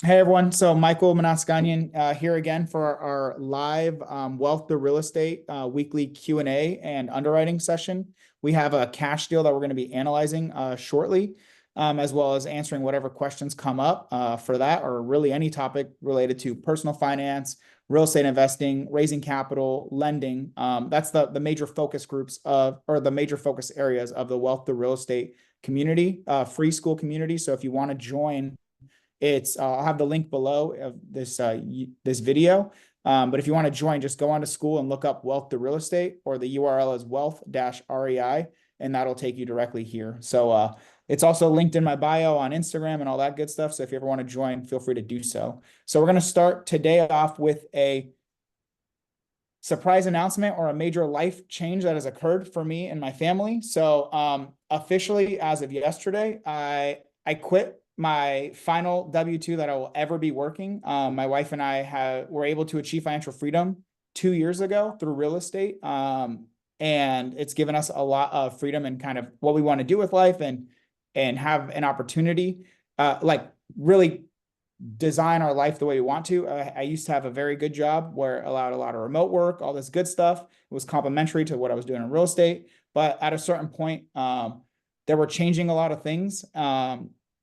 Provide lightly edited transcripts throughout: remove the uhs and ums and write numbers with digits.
Hey everyone, so Michael Manaskanyan here again for our live Wealth to Real Estate weekly Q&A and underwriting session. We have a cash deal that we're going to be analyzing shortly, as well as answering whatever questions come up for that, or really any topic related to personal finance, real estate investing, raising capital, lending. That's the major focus groups or the major focus areas of the Wealth to Real Estate community, free school community. So if you want to join, I'll have the link below of this video. But if you want to join, just go on to school and look up Wealth to Real Estate, or the URL is wealth-rei, and that'll take you directly here. So it's also linked in my bio on Instagram and all that good stuff. So if you ever want to join, feel free to do so. So we're going to start today off with a surprise announcement or a major life change that has occurred for me and my family. So officially, as of yesterday, I quit my final W-2 that I will ever be working. My wife and I were able to achieve financial freedom 2 years ago through real estate. And it's given us a lot of freedom and kind of what we want to do with life, and have an opportunity, like really design our life the way we want to. I used to have a very good job where it allowed a lot of remote work, all this good stuff. It was complementary to what I was doing in real estate. But at a certain point, they were changing a lot of things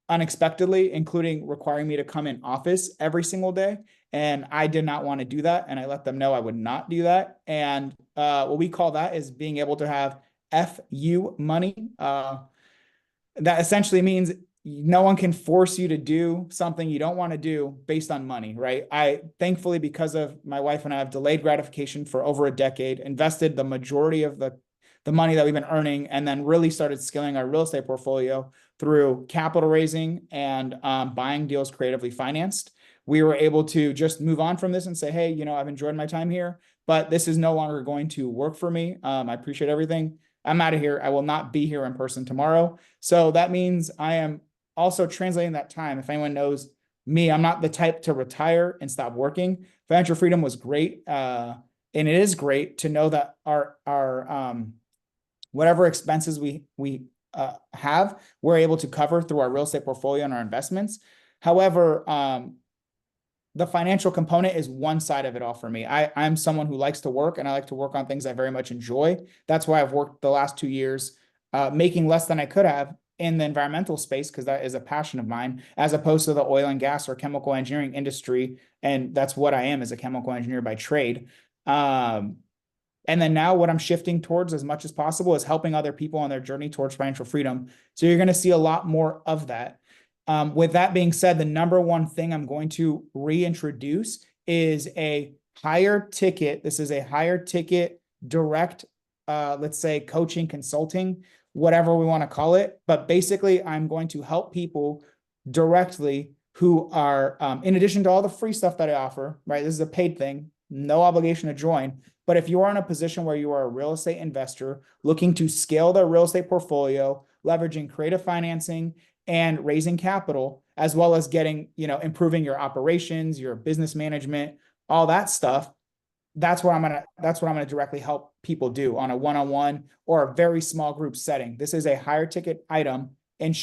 unexpectedly, including requiring me to come in office every single day. And I did not want to do that. And I let them know I would not do that. And what we call that is being able to have FU money. That essentially means no one can force you to do something you don't want to do based on money, right? I thankfully, because of my wife and I have delayed gratification for over a decade, invested the majority of the money that we've been earning, and then really started scaling our real estate portfolio through capital raising and buying deals creatively financed. We were able to just move on from this and say, hey, I've enjoyed my time here, but this is no longer going to work for me. I appreciate everything. I'm out of here. I will not be here in person tomorrow. So that means I am also translating that time. If anyone knows me, I'm not the type to retire and stop working. Financial freedom was great. And it is great to know that our whatever expenses we have, we're able to cover through our real estate portfolio and our investments. However, the financial component is one side of it all for me. I'm someone who likes to work, and I like to work on things I very much enjoy. That's why I've worked the last 2 years, making less than I could have in the environmental space, because that is a passion of mine, as opposed to the oil and gas or chemical engineering industry. And that's what I am, as a chemical engineer by trade. And then now what I'm shifting towards as much as possible is helping other people on their journey towards financial freedom. So you're going to see a lot more of that. With that being said, the number one thing I'm going to reintroduce is a higher ticket. This is a higher ticket direct, let's say coaching, consulting, whatever we want to call it. But basically, I'm going to help people directly who are, in addition to all the free stuff that I offer, right? This is a paid thing, no obligation to join. But if you are in a position where you are a real estate investor looking to scale their real estate portfolio, leveraging creative financing and raising capital, as well as getting, improving your operations, your business management, all that stuff, that's what I'm gonna directly help people do on a one-on-one or a very small group setting. This is a higher ticket item, and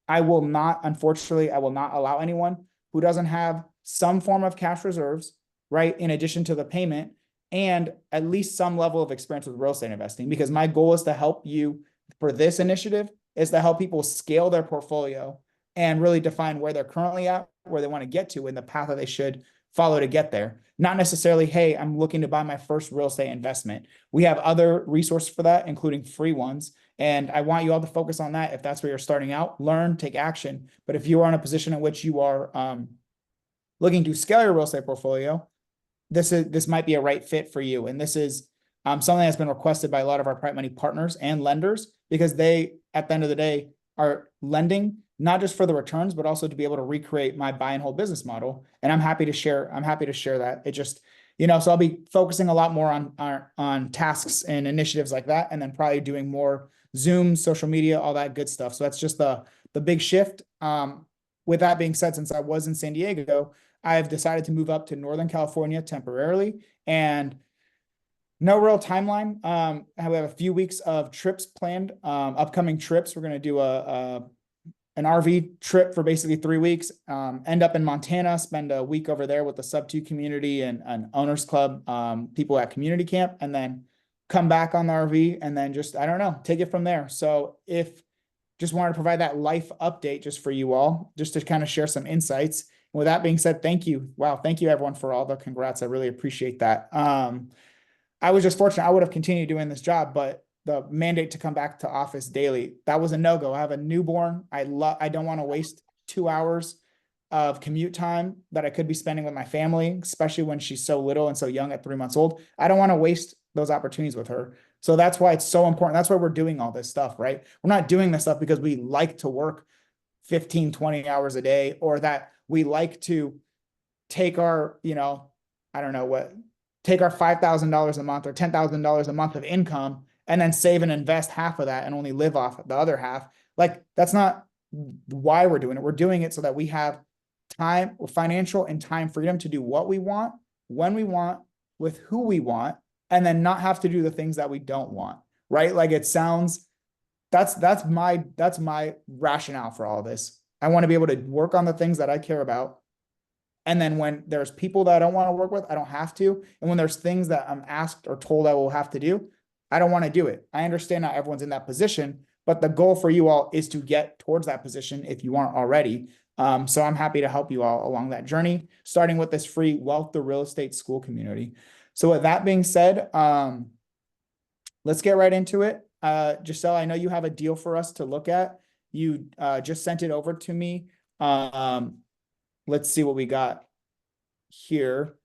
unfortunately, I will not allow anyone who doesn't have some form of cash reserves, right, in addition to the payment, and at least some level of experience with real estate investing, because my goal is to help you for this initiative is to help people scale their portfolio and really define where they're currently at, where they want to get to, and the path that they should follow to get there. Not necessarily, hey, I'm looking to buy my first real estate investment. We have other resources for that, including free ones. And I want you all to focus on that. If that's where you're starting out, learn, take action. But if you are in a position in which you are looking to scale your real estate portfolio, this might be a right fit for you. And this is something that's been requested by a lot of our private money partners and lenders, because they, at the end of the day, are lending not just for the returns, but also to be able to recreate my buy and hold business model. And I'm happy to share that. It just, so I'll be focusing a lot more on tasks and initiatives like that, and then probably doing more Zoom, social media, all that good stuff. So that's just the big shift. With that being said, since I was in San Diego, I've decided to move up to Northern California temporarily, and no real timeline. We have a few weeks of trips planned, upcoming trips. We're going to do an RV trip for basically 3 weeks, end up in Montana, spend a week over there with the sub-2 community and an owners club, people at community camp, and then come back on the RV and then just, I don't know, take it from there. So if just wanted to provide that life update just for you all, just to kind of share some insights. And with that being said, thank you. Wow. Thank you everyone for all the congrats. I really appreciate that. I was just fortunate. I would have continued doing this job, but the mandate to come back to office daily, that was a no-go. I have a newborn. I don't want to waste 2 hours of commute time that I could be spending with my family, especially when she's so little and so young at 3 months old. I don't want to waste those opportunities with her. So that's why it's so important. That's why we're doing all this stuff, right? We're not doing this stuff because we like to work 15, 20 hours a day, or that we like to take our, I don't know what, take our $5,000 a month or $10,000 a month of income and then save and invest half of that and only live off the other half. Like, that's not why we're doing it. We're doing it so that we have time, financial and time freedom to do what we want, when we want, with who we want, and then not have to do the things that we don't want, right? Like, it sounds, that's my rationale for all this. I want to be able to work on the things that I care about. And then when there's people that I don't want to work with, I don't have to. And when there's things that I'm asked or told I will have to do, I don't want to do it. I understand not everyone's in that position, but the goal for you all is to get towards that position if you aren't already. So I'm happy to help you all along that journey, starting with this free Wealth the Real Estate School community. So with that being said, let's get right into it. Giselle, I know you have a deal for us to look at. You just sent it over to me. Let's see what we got here.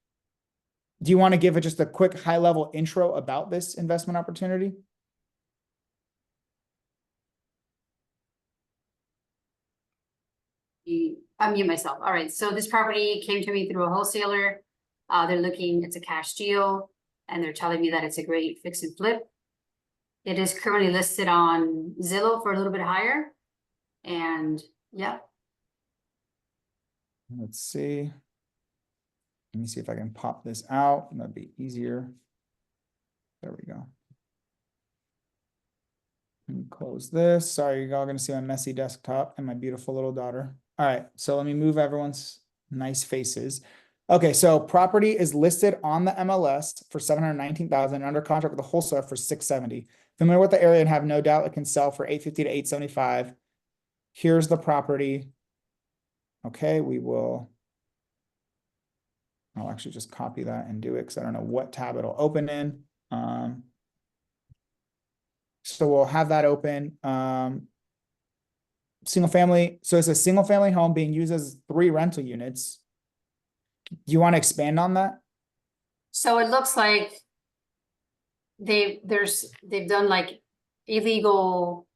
Do you want to give it just a quick high-level intro about this investment opportunity? Unmute myself. All right. So this property came to me through a wholesaler. It's a cash deal, and they're telling me that it's a great fix and flip. It is currently listed on Zillow for a little bit higher. And yeah. Let's see. Let me see if I can pop this out. That'd be easier. There we go. Let me close this. Sorry, you're all going to see my messy desktop and my beautiful little daughter. All right, so let me move everyone's nice faces. Okay, so property is listed on the MLS for $719,000, under contract with the wholesaler for $670,000. Familiar with the area and have no doubt it can sell for $850,000 to $875,000. Here's the property. Okay, I'll actually just copy that and do it because I don't know what tab it'll open in. So we'll have that open. Single family. So it's a single family home being used as 3 rental units. Do you want to expand on that? So it looks like they've done like illegal,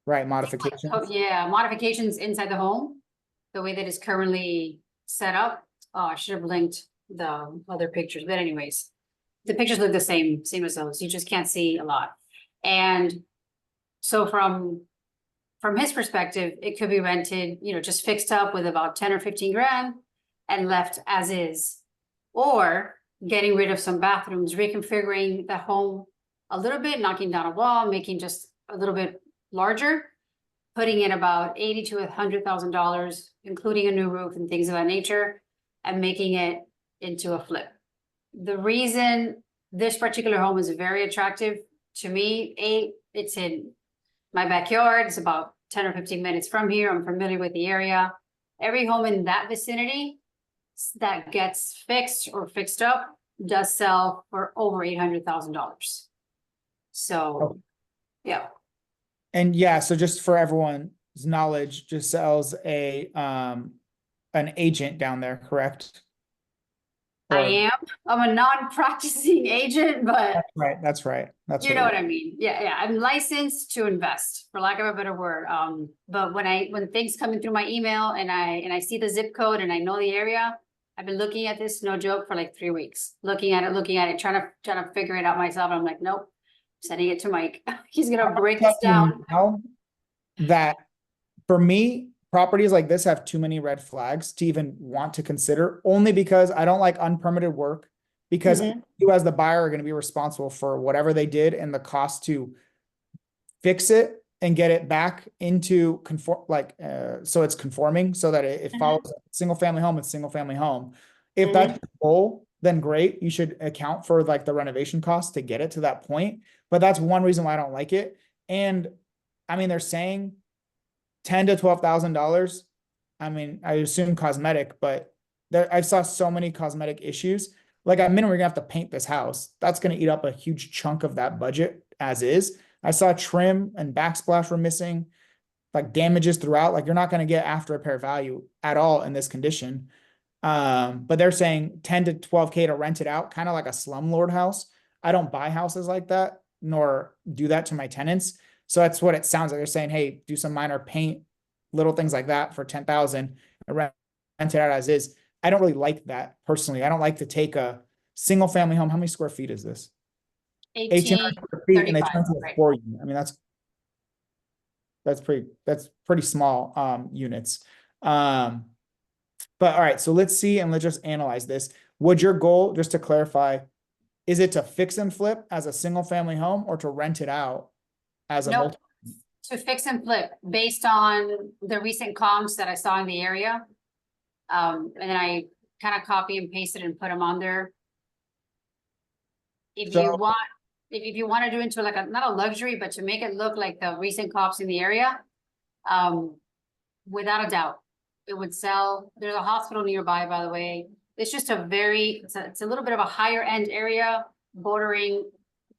right, modifications. Modifications inside the home, the way that it's currently set up. Oh, I should have linked the other pictures, but anyways, the pictures look the same as those. You just can't see a lot. And so from his perspective, it could be rented, just fixed up with about 10 or 15 grand and left as is, or getting rid of some bathrooms, reconfiguring the home a little bit, knocking down a wall, making just a little bit larger, putting in about $80,000 to $100,000, including a new roof and things of that nature, and making it into a flip. The reason this particular home is very attractive to me, it's in my backyard. It's about 10 or 15 minutes from here. I'm familiar with the area. Every home in that vicinity that gets fixed or fixed up does sell for over $800,000. So, yeah. And yeah, so just for everyone's knowledge, Giselle's an agent down there, correct? I am. I'm a non-practicing agent, but that's right. That's you know what I mean. Yeah. I'm licensed to invest, for lack of a better word. But when things coming through my email and I see the zip code and I know the area, I've been looking at this, no joke, for like 3 weeks. Looking at it, trying to figure it out myself. I'm like, nope, sending it to Mike. He's gonna break this down. Now that for me, properties like this have too many red flags to even want to consider, only because I don't like unpermitted work, because you as the buyer are going to be responsible for whatever they did and the cost to fix it and get it back into conform, like, so it's conforming so that it follows a single family home and single family home. If that's your goal, then great. You should account for like the renovation costs to get it to that point. But that's one reason why I don't like it. And I mean, they're saying $10,000 to $12,000. I mean, I assume cosmetic, but I saw so many cosmetic issues. Like at minimum, we're gonna have to paint this house. That's gonna eat up a huge chunk of that budget as is. I saw trim and backsplash were missing, like damages throughout. Like you're not gonna get after repair value at all in this condition. But they're saying 10 to 12K to rent it out, kind of like a slumlord house. I don't buy houses like that, nor do that to my tenants. So that's what it sounds like. They're saying, hey, do some minor paint, little things like that for 10,000, rent it out as is. I don't really like that personally. I don't like to take a single family home. How many square feet is this? 1,800 square feet, and they 1835, turn to a right? 4 unit. I mean, that's pretty small units. But all right, so let's see and let's just analyze this. Would your goal, just to clarify, is it to fix and flip as a single family home or to rent it out as a Nope. multi? To fix and flip based on the recent comps that I saw in the area. And then I kind of copy and pasted and put them on there. If So you want, if you want to do into like a, not a luxury, but to make it look like the recent comps in the area, without a doubt, it would sell. There's a hospital nearby, by the way. It's just it's a little bit of a higher end area bordering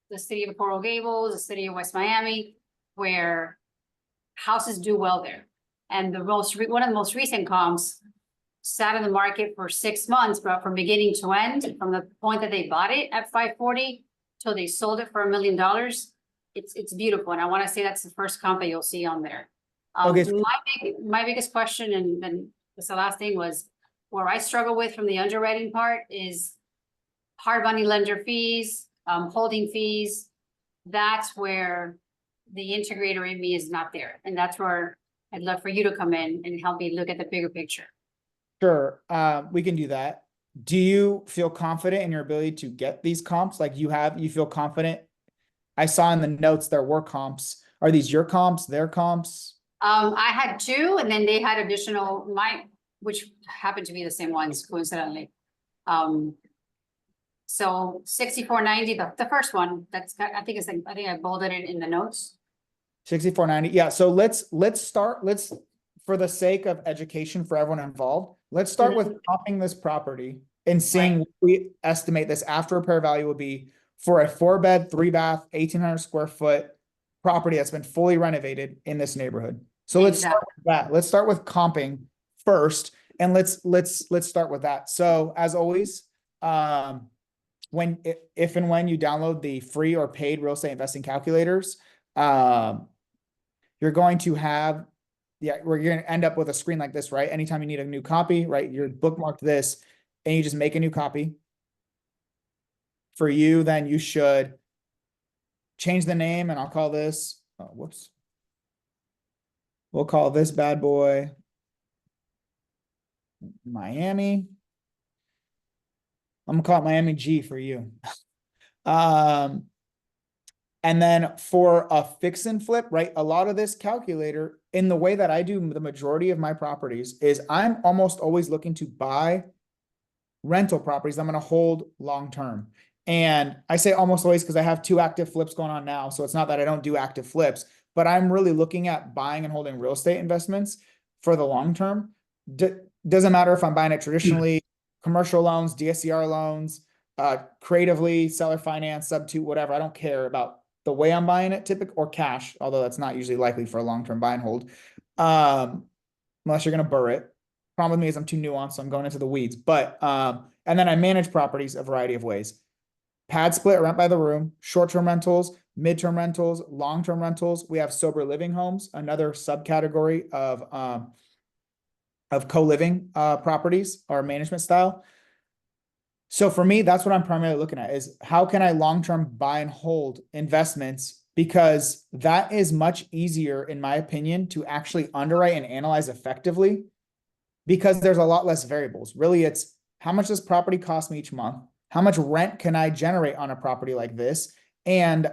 the city of Coral Gables, the city of West Miami, where houses do well there. And one of the most recent comps sat in the market for 6 months, but from beginning to end, from the point that they bought it at 540 till they sold it for $1 million, it's beautiful. And I want to say that's the first comp that you'll see on there. Okay, so My biggest question, and then that's the last thing, was where I struggle with from the underwriting part is hard money lender fees, holding fees. That's where the integrator in me is not there. And that's where I'd love for you to come in and help me look at the bigger picture. sure, we can do that. Do you feel confident in your ability to get these comps? Like you feel confident? I saw in the notes there were comps. Are these your comps, their comps? I had two, and then they had additional, which happened to be the same ones coincidentally. So 6490, the first one, I think I bolded it in the notes. 6490. Yeah. So let's start. For the sake of education for everyone involved, let's start with comping this property and seeing what we estimate this after repair value would be for a 4-bed, 3-bath, 1,800 square foot property that's been fully renovated in this neighborhood. So let's start with that. Let's start with comping first, and let's start with that. So as always, if and when you download the free or paid real estate investing calculators, you're going to have, we're going to end up with a screen like this, right? Anytime you need a new copy, right? You're bookmarked this and you just make a new copy. For you, then you should change the name, and I'll call this, whoops. We'll call this bad boy Miami. I'm gonna call it Miami G for you. And then for a fix and flip, right? A lot of this calculator, in the way that I do the majority of my properties, is I'm almost always looking to buy rental properties I'm going to hold long-term. And I say almost always because I have 2 active flips going on now. So it's not that I don't do active flips, but I'm really looking at buying and holding real estate investments for the long term. Doesn't matter if I'm buying it traditionally, commercial loans, DSCR loans, creatively, seller finance, sub-2, whatever. I don't care about the way I'm buying it, typically, or cash, although that's not usually likely for a long-term buy and hold. Unless you're going to burr it. Problem with me is I'm too nuanced, so I'm going into the weeds. But and then I manage properties a variety of ways. Pad split, rent by the room, short-term rentals, mid-term rentals, long-term rentals. We have sober living homes, another subcategory of co-living properties or management style. So for me, that's what I'm primarily looking at, is how can I long-term buy and hold investments, because that is much easier, in my opinion, to actually underwrite and analyze effectively, because there's a lot less variables. Really, it's how much does property cost me each month? How much rent can I generate on a property like this? And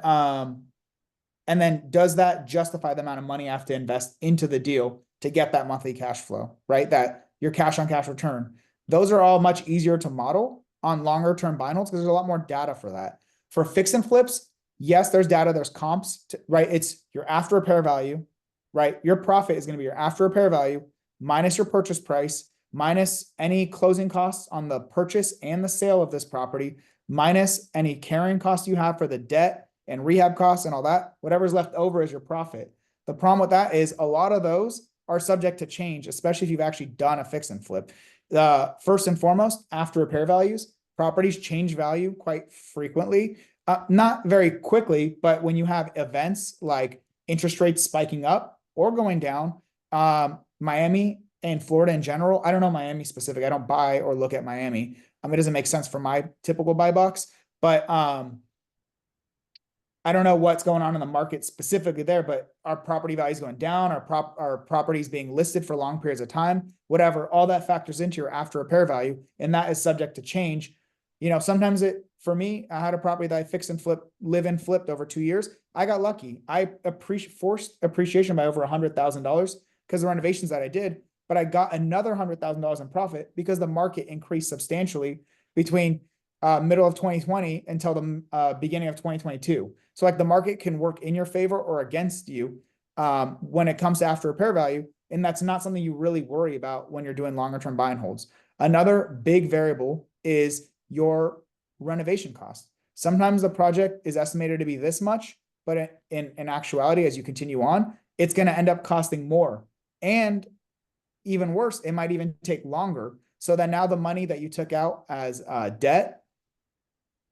And then does that justify the amount of money I have to invest into the deal to get that monthly cash flow, right? That your cash on cash return. Those are all much easier to model on longer term buy and holds because there's a lot more data for that. For fix and flips, yes, there's data, there's comps, right? It's your after repair value, right? Your profit is going to be your after repair value minus your purchase price, minus any closing costs on the purchase and the sale of this property, minus any carrying costs you have for the debt and rehab costs and all that. Whatever's left over is your profit. The problem with that is a lot of those are subject to change, especially if you've actually done a fix and flip. First and foremost, after repair values, properties change value quite frequently. Not very quickly, but when you have events like interest rates spiking up or going down, Miami and Florida in general, I don't know Miami specific. I don't buy or look at Miami. It doesn't make sense for my typical buy box, but I don't know what's going on in the market specifically there, but our property values going down, our properties being listed for long periods of time, whatever, all that factors into your after repair value, and that is subject to change. You know, sometimes for me, I had a property that I fixed and flipped over 2 years. I got lucky. I forced appreciation by over $100,000 because the renovations that I did, but I got another $100,000 in profit because the market increased substantially between middle of 2020 until the beginning of 2022. So like the market can work in your favor or against you when it comes to after repair value. And that's not something you really worry about when you're doing longer term buy and holds. Another big variable is your renovation cost. Sometimes the project is estimated to be this much, but in actuality, as you continue on, it's going to end up costing more. And even worse, it might even take longer. So that now the money that you took out as debt,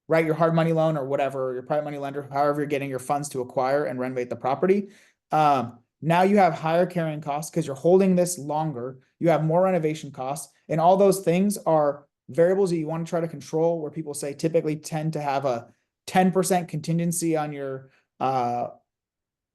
right, your hard money loan or whatever, your private money lender, however you're getting your funds to acquire and renovate the property, now you have higher carrying costs because you're holding this longer. You have more renovation costs, and all those things are variables that you want to try to control, where people say typically tend to have a 10% contingency on your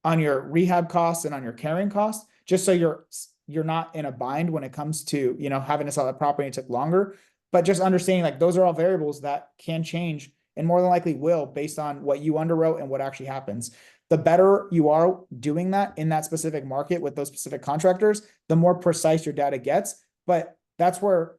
rehab costs and on your carrying costs, just so you're not in a bind when it comes to, you know, having to sell that property and it took longer. But just understanding like those are all variables that can change and more than likely will based on what you underwrote and what actually happens. The better you are doing that in that specific market with those specific contractors, the more precise your data gets. But that's where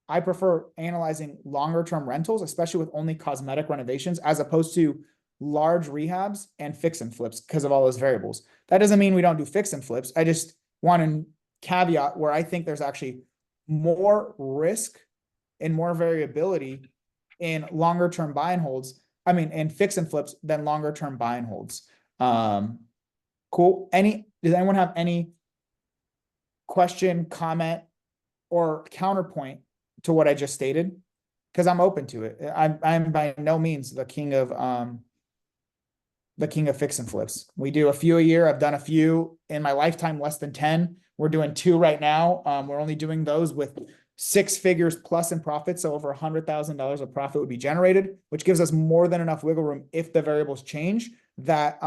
I prefer analyzing longer term rentals, especially with only cosmetic renovations, as opposed to large rehabs and fix and flips because of all those variables. That doesn't mean we don't do fix and flips. I just want to caveat where I think there's actually more risk and more variability in longer term buy and holds. I mean, in fix and flips than longer term buy and holds. Cool. Does anyone have any question, comment, or counterpoint to what I just stated? Because I'm open to it. I'm by no means the king of fix and flips. We do a few a year. I've done a few in my lifetime, less than 10. We're doing 2 right now. We're only doing those with 6 figures plus in profit. So over $100,000 of profit would be generated, which gives us more than enough wiggle room if the variables change that,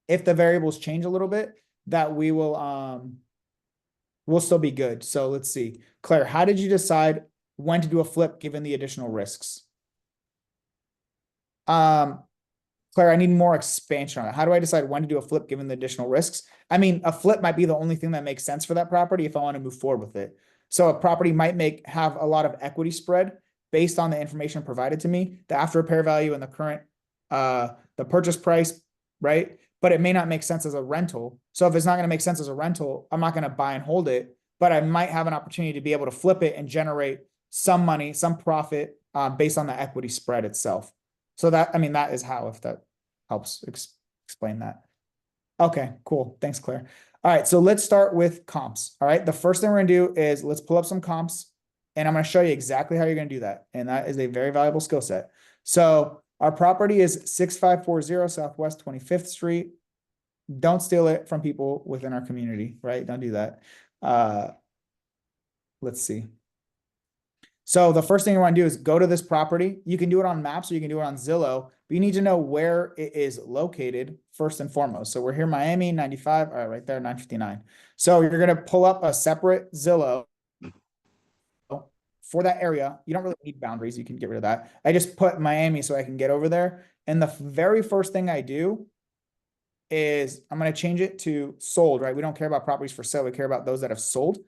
if the variables change a little bit, that we will, we'll still be good. So let's see. Claire, how did you decide when to do a flip given the additional risks? Claire, I need more expansion on it. How do I decide when to do a flip given the additional risks? I mean, a flip might be the only thing that makes sense for that property if I want to move forward with it. So a property might have a lot of equity spread based on the information provided to me, the after repair value and the current, the purchase price, right? But it may not make sense as a rental. So if it's not going to make sense as a rental, I'm not going to buy and hold it, but I might have an opportunity to be able to flip it and generate some money, some profit, based on the equity spread itself. So that, I mean, that is how, if that helps explain that. Okay, cool. Thanks, Claire. All right, so let's start with comps. All right, the first thing we're gonna do is let's pull up some comps, and I'm gonna show you exactly how you're gonna do that. And that is a very valuable skill set. So our property is 6540 Southwest 25th Street. Don't steal it from people within our community, right? Don't do that. Let's see. So the first thing you want to do is go to this property. You can do it on maps or you can do it on Zillow, but you need to know where it is located first and foremost. So we're here, Miami, 95, all right, right there, 959. So you're going to pull up a separate Zillow for that area. You don't really need boundaries. You can get rid of that. I just put Miami so I can get over there. And the very first thing I do is I'm going to change it to sold, right? We don't care about properties for sale. We care about those that have sold.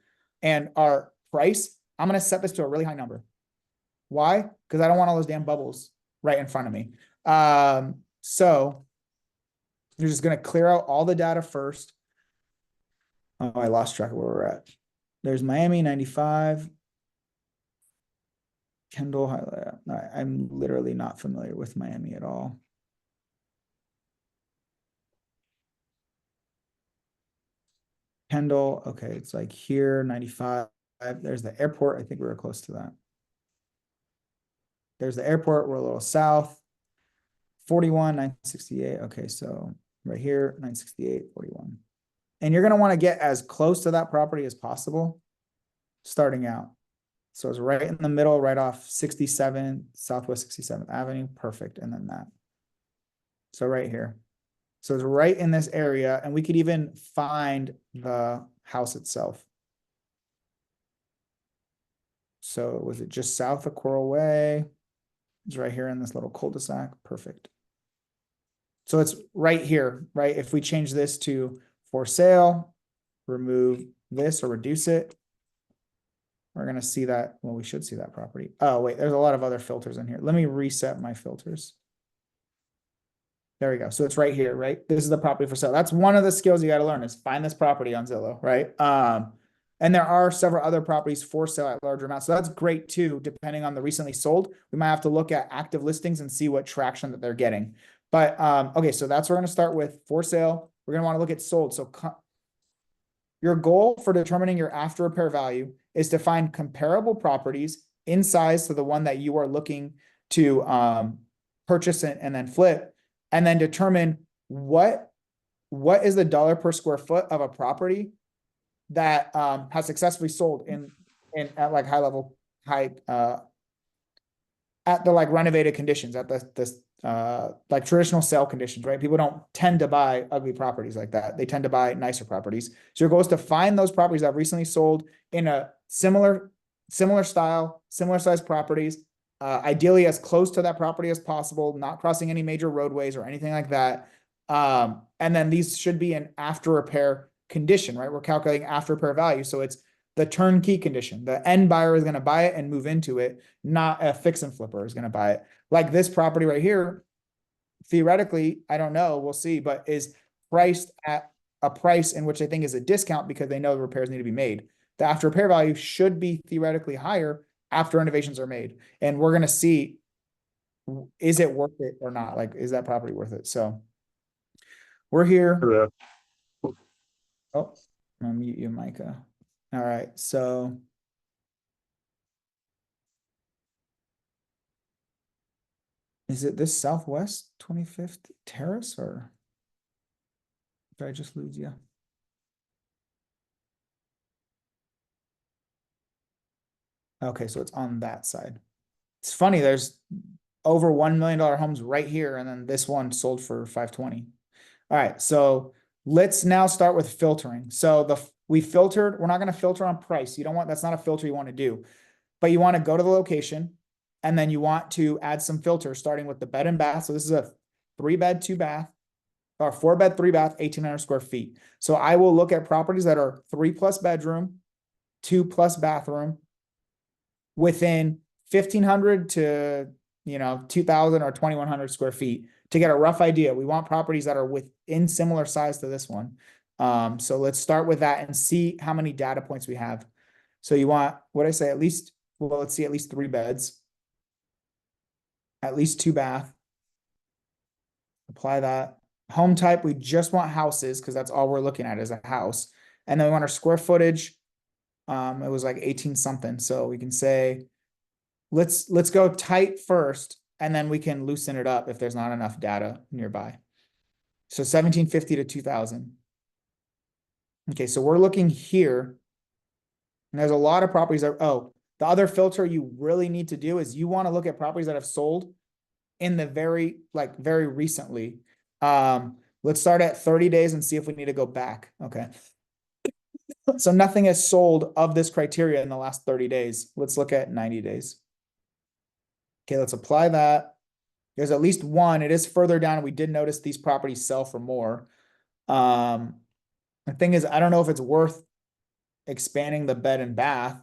And our price, I'm going to set this to a really high number. Why? Because I don't want all those damn bubbles right in front of me. So you're just going to clear out all the data first. Oh, I lost track of where we're at. There's Miami 95. Kendall highlight. I'm literally not familiar with Miami at all. Kendall, okay, it's like here, 95. There's the airport. I think we were close to that. There's the airport. We're a little south. 41, 968. Okay, so right here, 968, 41. And you're going to want to get as close to that property as possible starting out. So it's right in the middle, right off 67, Southwest 67th Avenue. Perfect. And then that. So right here. So it's right in this area. And we could even find the house itself. So was it just south of Coral Way? It's right here in this little cul-de-sac. Perfect. So it's right here, right? If we change this to for sale, remove this or reduce it, we're going to see that. Well, we should see that property. Oh, wait, there's a lot of other filters in here. Let me reset my filters. There we go. So it's right here, right? This is the property for sale. That's one of the skills you got to learn is find this property on Zillow, right? And there are several other properties for sale at larger amounts. So that's great too, depending on the recently sold. We might have to look at active listings and see what traction that they're getting. But okay, so that's what we're going to start with for sale. We're going to want to look at sold. So your goal for determining your after repair value is to find comparable properties in size to the one that you are looking to purchase and then flip, and then determine what is the dollar per square foot of a property that has successfully sold in at like at the like renovated conditions, at the like traditional sale conditions, right? People don't tend to buy ugly properties like that. They tend to buy nicer properties. So your goal is to find those properties that have recently sold in a similar style, similar size properties, ideally as close to that property as possible, not crossing any major roadways or anything like that. And then these should be an after repair condition, right? We're calculating after repair value. So it's the turnkey condition. The end buyer is going to buy it and move into it, not a fix and flipper is going to buy it. Like this property right here, theoretically, I don't know, we'll see, but is priced at a price in which I think is a discount because they know the repairs need to be made. The after repair value should be theoretically higher after renovations are made. And we're going to see, is it worth it or not? Like, is that property worth it? So we're here. Yeah. Oh, I'm gonna mute you, Micah. All right, so is it this Southwest 25th Terrace or did I just lose you? Okay, so it's on that side. It's funny, there's over $1 million homes right here, and then this one sold for 520. All right, so let's now start with filtering. So we filtered, we're not going to filter on price. You don't want, that's not a filter you want to do, but you want to go to the location and then you want to add some filters starting with the bed and bath. So this is a 3-bed, 2-bath or 4-bed, 3-bath, 1,800 square feet. So I will look at properties that are 3+ bedroom, 2+ bathroom within 1,500 to, 2,000 or 2,100 square feet to get a rough idea. We want properties that are within similar size to this one. So let's start with that and see how many data points we have. So you want, what I say, at least, well, let's see, at least 3 beds, at least 2 bath. Apply that. Home type, we just want houses because that's all we're looking at is a house. And then we want our square footage. It was like 18 something. So we can say, let's go tight first, and then we can loosen it up if there's not enough data nearby. So 1,750 to 2,000. Okay, so we're looking here. And there's a lot of properties that, oh, the other filter you really need to do is you want to look at properties that have sold in the very recently. Let's start at 30 days and see if we need to go back. Okay. So nothing has sold of this criteria in the last 30 days. Let's look at 90 days. Okay, let's apply that. There's at least one. It is further down. We did notice these properties sell for more. The thing is, I don't know if it's worth expanding the bed and bath.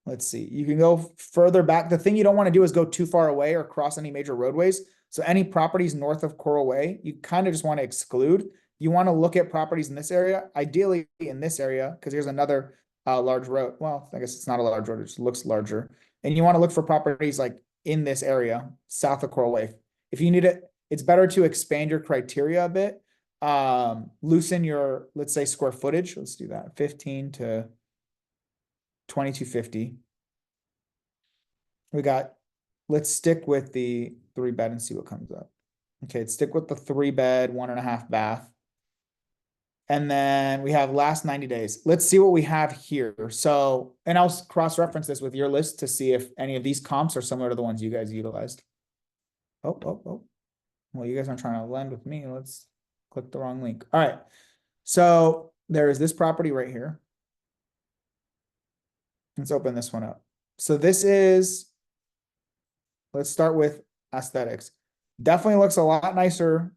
Let's see, you can go further back. The thing you don't want to do is go too far away or cross any major roadways. So any properties north of Coral Way, you kind of just want to exclude. You want to look at properties in this area, ideally in this area, because here's another large road. Well, I guess it's not a large road, it just looks larger. And you want to look for properties like in this area, south of Coral Way. If you need it, it's better to expand your criteria a bit. Loosen your, let's say, square footage. Let's do that. 15 to 2250. We got, let's stick with the 3-bed and see what comes up. Okay, let's stick with the 3-bed, 1.5 bath. And then we have last 90 days. Let's see what we have here. So, and I'll cross-reference this with your list to see if any of these comps are similar to the ones you guys utilized. Oh. Well, you guys aren't trying to blend with me. Let's click the wrong link. All right. So there is this property right here. Let's open this one up. So this is, let's start with aesthetics. Definitely looks a lot nicer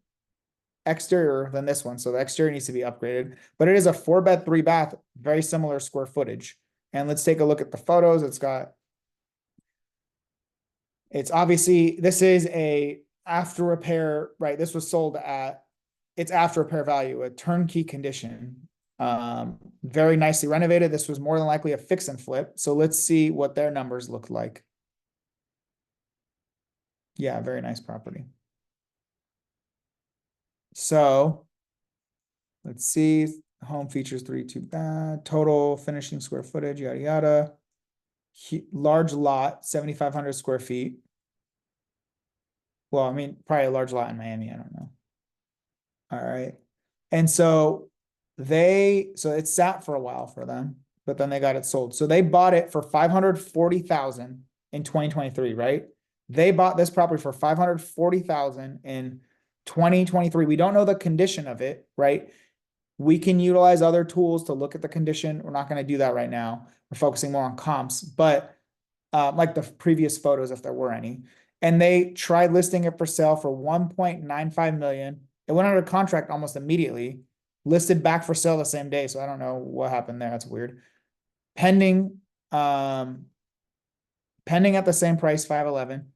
exterior than this one. So the exterior needs to be upgraded, but it is a 4-bed, 3-bath, very similar square footage. And let's take a look at the photos. It's obviously, this is a after repair, right? This was sold at its after repair value, a turnkey condition. Very nicely renovated. This was more than likely a fix and flip. So let's see what their numbers look like. Yeah, very nice property. So let's see. Home features 3, 2 bad. Total finishing square footage, yada yada. Large lot, 7,500 square feet. Well, I mean, probably a large lot in Miami. I don't know. All right. And so it sat for a while for them, but then they got it sold. So they bought it for 540,000 in 2023, right? They bought this property for 540,000 in 2023. We don't know the condition of it, right? We can utilize other tools to look at the condition. We're not going to do that right now. We're focusing more on comps, but like the previous photos, if there were any. And they tried listing it for sale for 1.95 million. It went under contract almost immediately, listed back for sale the same day. So I don't know what happened there. That's weird. Pending at the same price, 511.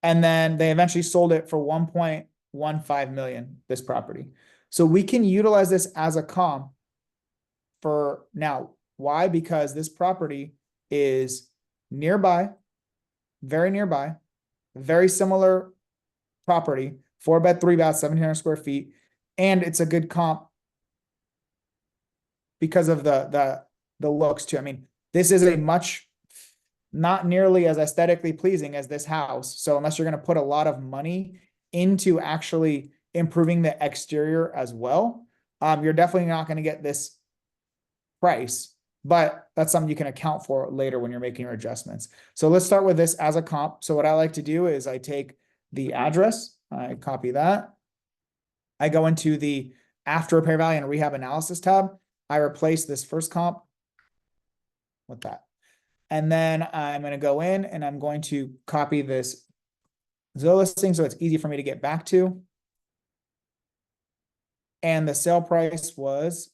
And then they eventually sold it for 1.15 million, this property. So we can utilize this as a comp for now. Why? Because this property is nearby, very nearby, very similar property, 4-bed, 3-bath, 1,700 square feet, and it's a good comp because of the looks too. I mean, this is a much not nearly as aesthetically pleasing as this house. So unless you're going to put a lot of money into actually improving the exterior as well, you're definitely not going to get this price. But that's something you can account for later when you're making your adjustments. So let's start with this as a comp. So what I like to do is I take the address, I copy that. I go into the after repair value and rehab analysis tab. I replace this first comp with that. And then I'm going to go in and I'm going to copy this Zillow listing so it's easy for me to get back to. And the sale price was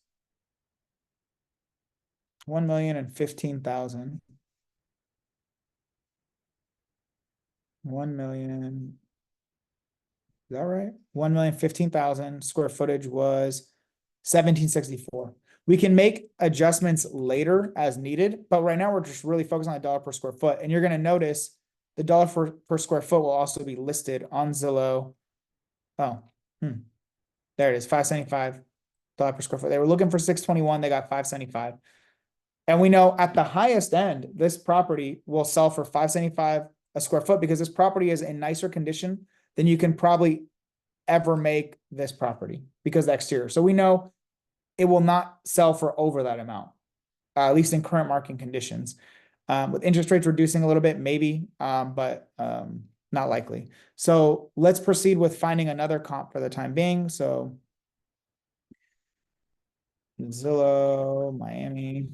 1,015,000. 1 million. Is that right? 1,015,000 square footage was 1,764. We can make adjustments later as needed, but right now we're just really focused on the dollar per square foot. And you're going to notice the dollar per square foot will also be listed on Zillow. Oh, there it is, $575 per square foot. They were looking for 621. They got 575. And we know at the highest end, this property will sell for 575 a square foot because this property is in nicer condition than you can probably ever make this property because of the exterior. So we know it will not sell for over that amount, at least in current market conditions. With interest rates reducing a little bit, maybe, but not likely. So let's proceed with finding another comp for the time being. So Zillow, Miami.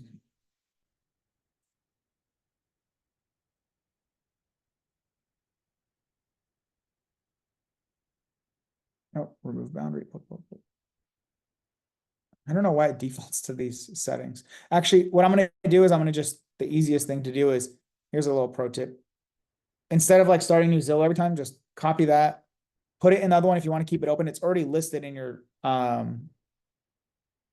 Oh, remove boundary. I don't know why it defaults to these settings. Actually, what I'm gonna do is the easiest thing to do is, here's a little pro tip. Instead of like starting new Zillow every time, just copy that, put it in the other one if you want to keep it open. It's already listed in your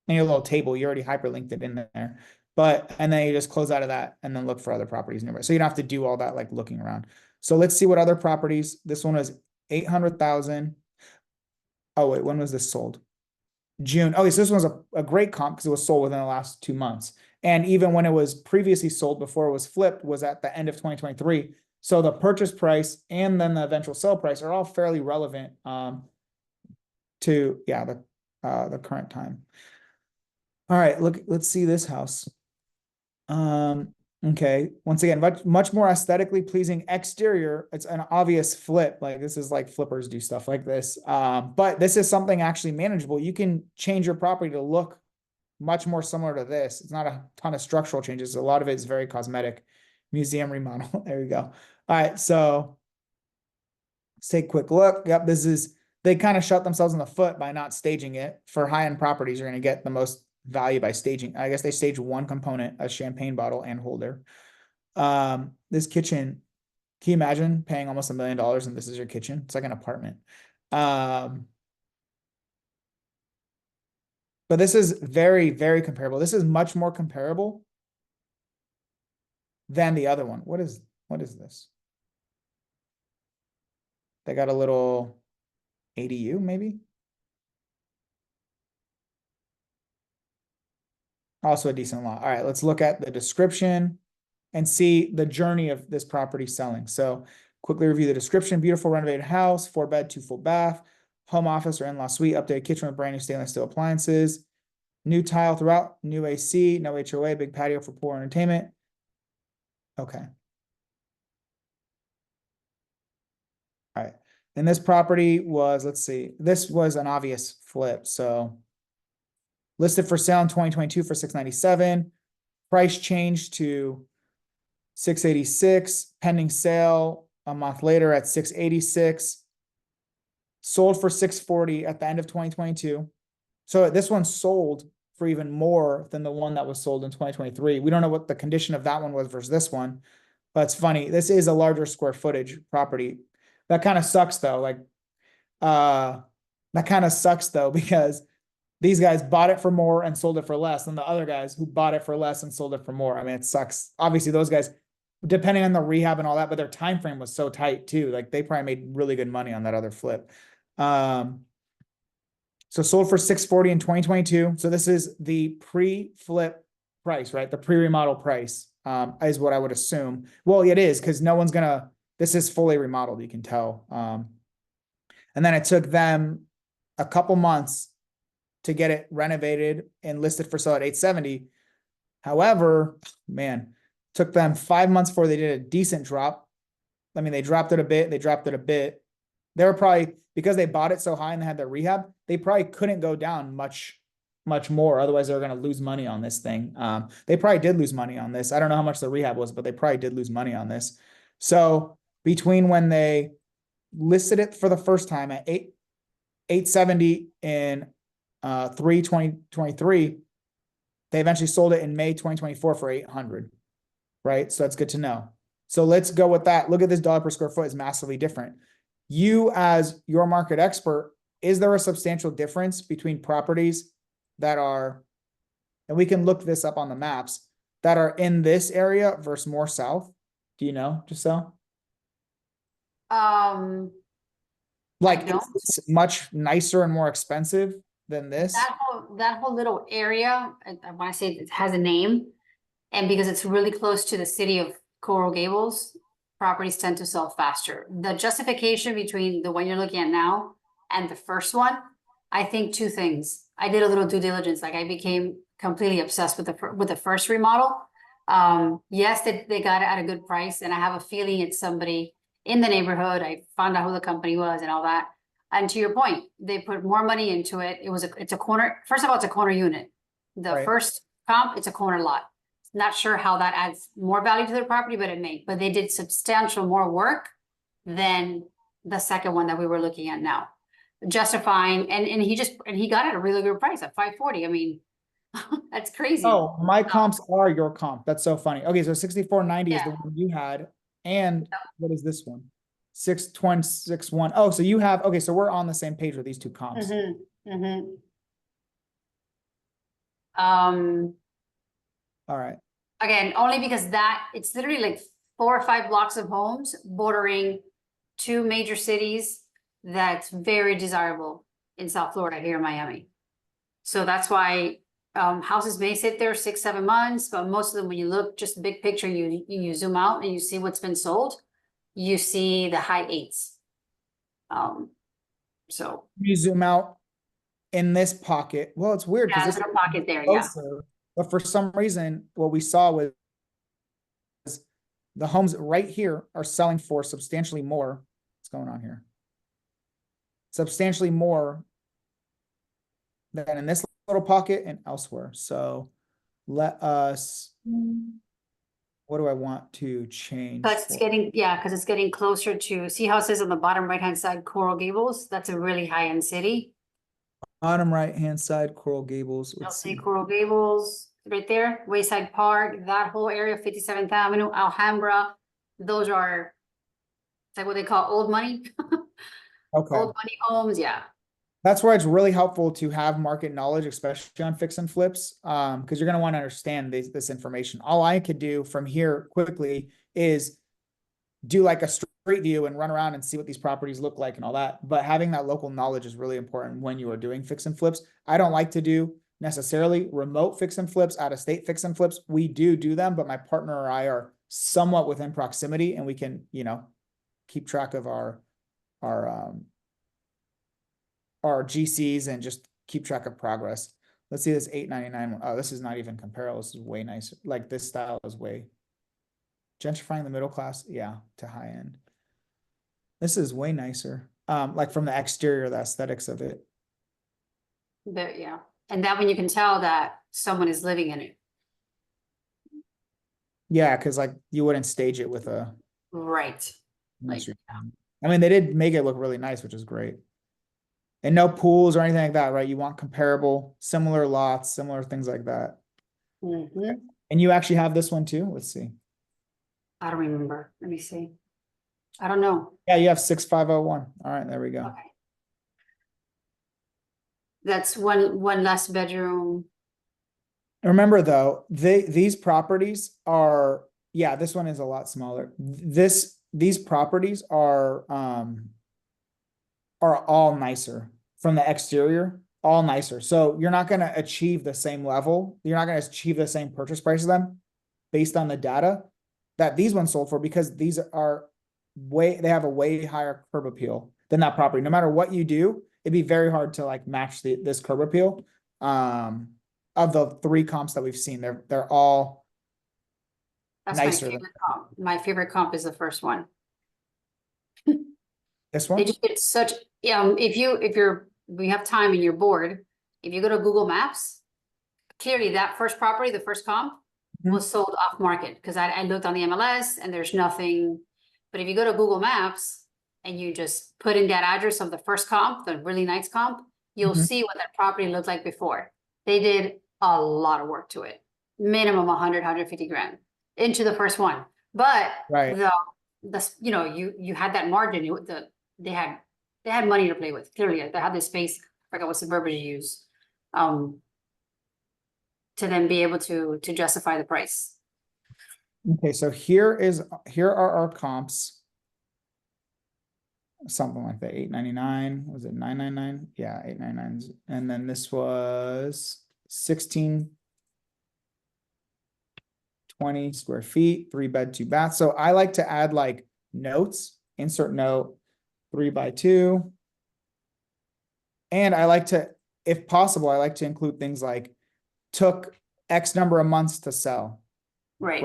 little table. You already hyperlinked it in there. And then you just close out of that and then look for other properties nearby. So you don't have to do all that like looking around. So let's see what other properties. This one was 800,000. Oh wait, when was this sold? June. Okay, so this was a great comp because it was sold within the last 2 months. And even when it was previously sold before it was flipped was at the end of 2023. So the purchase price and then the eventual sell price are all fairly relevant to the current time. All right, let's see this house. Okay, once again, much more aesthetically pleasing exterior. It's an obvious flip. Like this is like flippers do stuff like this. But this is something actually manageable. You can change your property to look much more similar to this. It's not a ton of structural changes. A lot of it is very cosmetic. Museum remodel. There you go. All right, so let's take a quick look. Yep, they kind of shot themselves in the foot by not staging it. For high-end properties, you're going to get the most value by staging. I guess they stage one component, a champagne bottle and holder. This kitchen, can you imagine paying almost $1 million and this is your kitchen? It's like an apartment. But this is very, very comparable. This is much more comparable than the other one. What is this? They got a little ADU maybe? Also a decent lot. All right, let's look at the description and see the journey of this property selling. So quickly review the description. Beautiful renovated house, 4-bed, 2 full bath, home office or in-law suite, updated kitchen with brand new stainless steel appliances, new tile throughout, new AC, no HOA, big patio for pool entertainment. Okay. All right. And this property was, let's see, this was an obvious flip. So listed for sale in 2022 for 697. Price changed to 686. Pending sale a month later at 686. Sold for 640 at the end of 2022. So this one sold for even more than the one that was sold in 2023. We don't know what the condition of that one was versus this one, but it's funny. This is a larger square footage property. That kind of sucks though. Because these guys bought it for more and sold it for less than the other guys who bought it for less and sold it for more. I mean, it sucks. Obviously, those guys, depending on the rehab and all that, but their time frame was so tight too. Like they probably made really good money on that other flip. So sold for 640 in 2022. So this is the pre-flip price, right? The pre-remodel price is what I would assume. Well, it is because this is fully remodeled, you can tell. And then it took them a couple months to get it renovated and listed for sale at 870. However, man, took them 5 months before they did a decent drop. I mean, they dropped it a bit. They were probably, because they bought it so high and they had their rehab, they probably couldn't go down much more. Otherwise, they were going to lose money on this thing. They probably did lose money on this. I don't know how much the rehab was, but they probably did lose money on this. So between when they listed it for the first time at 870 in 2023, they eventually sold it in May 2024 for 800, right? So that's good to know. So let's go with that. Look at this dollar per square foot is massively different. You as your market expert, is there a substantial difference between properties that are, and we can look this up on the maps, that are in this area versus more south? Do you know, Giselle? Like it's much nicer and more expensive than this? That whole little area, I want to say it has a name. And because it's really close to the city of Coral Gables, properties tend to sell faster. The justification between the one you're looking at now and the first one, I think two things. I did a little due diligence. Like I became completely obsessed with the first remodel. Yes, they got it at a good price, and I have a feeling it's somebody in the neighborhood. I found out who the company was and all that. And to your point, they put more money into it. It's a corner. First of all, it's a corner unit. The first comp, it's a corner lot. Not sure how that adds more value to their property, but it may. But they did substantial more work than the second one that we were looking at now. justifying, and he got it at a really good price at 540. I mean, that's crazy. Oh, my comps are your comp. That's so funny. Okay, so 6490 is Yeah. the one you had. And what is this one? 6261. Oh, so you have, okay, so we're on the same page with these two comps. All right. Again, only because it's literally like 4 or 5 blocks of homes bordering 2 major cities that's very desirable in South Florida, here in Miami. So that's why houses may sit there 6, 7 months, but most of them, when you look just big picture, you zoom out and you see what's been sold, you see the high 8s. So You zoom out in this pocket. Well, it's weird yeah, because there's this a pocket there, yeah. closer, but for some reason, what we saw was the homes right here are selling for substantially more. What's going on here? Substantially more than in this little pocket and elsewhere. So let us, what do I want to change? But it's getting, yeah, because it's getting closer to, see how it says on the bottom right-hand side, Coral Gables? That's a really high-end city. Bottom right-hand side, Coral Gables. You'll Let's see see. Coral Gables right there, Wayside Park, that whole area, 57th Avenue, Alhambra. Those are, it's like what they call old money. Okay. Old money homes, yeah. That's where it's really helpful to have market knowledge, especially on fix and flips, because you're going to want to understand this information. All I could do from here quickly is do like a street view and run around and see what these properties look like and all that. But having that local knowledge is really important when you are doing fix and flips. I don't like to do necessarily remote fix and flips, out of state fix and flips. We do them, but my partner or I are somewhat within proximity, and we can, keep track of our GCs and just keep track of progress. Let's see this 899. Oh, this is not even comparable. This is way nicer. Like this style is way gentrifying the middle class. Yeah, to high end. This is way nicer. Like from the exterior, the aesthetics of it. But yeah, and that one you can tell that someone is living in it. Yeah, because like you wouldn't stage it with a Right. Like, I mean, they did make it look really nice, which is great. And no pools or anything like that, right? You want comparable, similar lots, similar things like that. And you actually have this one too? Let's see. I don't remember. Let me see. I don't know. Yeah, you have 6501. All right, there we go. Okay. That's one less bedroom. Remember though, these properties are, yeah, this one is a lot smaller. These properties are all nicer from the exterior, all nicer. So you're not going to achieve the same level. You're not going to achieve the same purchase price of them based on the data that these ones sold for, because these are they have a way higher curb appeal than that property. No matter what you do, it'd be very hard to like match this curb appeal. Of the 3 comps that we've seen, they're all That's nicer. my favorite comp. My favorite comp is the first one. This one? They just get such, we have time and you're bored, if you go to Google Maps, clearly that first property, the first comp was sold off market, because I looked on the MLS and there's nothing. But if you go to Google Maps and you just put in that address of the first comp, the really nice comp, you'll see what that property looked like before. They did a lot of work to it, minimum 100, 150 grand into the first one. But right. You had that margin. They had money to play with. Clearly, they had this space. I forgot what verbiage you use, to then be able to justify the price. Okay, so here are our comps. Something like that. 899. Was it 999? Yeah, 899. And then this was 1620 square feet, 3 bed, 2 bath. So I like to add like notes, insert note, 3 by 2. And I like to, if possible, I like to include things like took X number of months to sell. Right.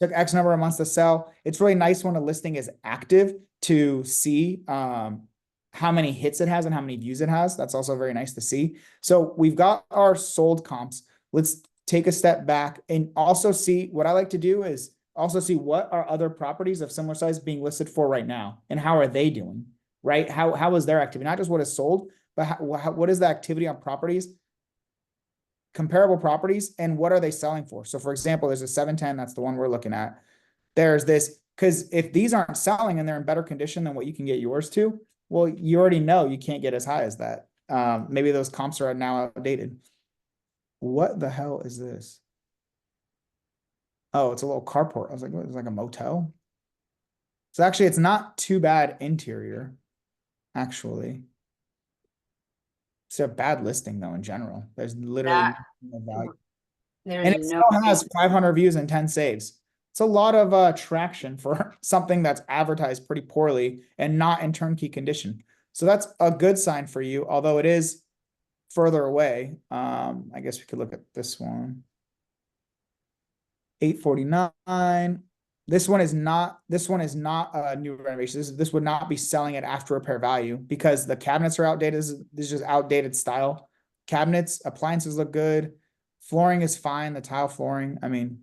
Took X number of months to sell. It's really nice when a listing is active to see how many hits it has and how many views it has. That's also very nice to see. So we've got our sold comps. Let's take a step back and also see, what I like to do is also see what are other properties of similar size being listed for right now and how are they doing. right? How is their activity? Not just what is sold, but what is the activity on properties, comparable properties, and what are they selling for? So for example, there's a 710, that's the one we're looking at. There's this, because if these aren't selling and they're in better condition than what you can get yours to, well, you already know you can't get as high as that. Maybe those comps are now outdated. What the hell is this? Oh, it's a little carport. I was like, what, it's like a motel. So actually, it's not too bad interior, actually. It's a bad listing though in general. There's literally That, no value. there's And it no. still has 500 views and 10 saves. It's a lot of traction for something that's advertised pretty poorly and not in turnkey condition. So that's a good sign for you, although it is further away. I guess we could look at this one. 849. This one is not a new renovation. This would not be selling at after repair value because the cabinets are outdated. This is just outdated style. Cabinets, appliances look good. Flooring is fine. The tile flooring. I mean,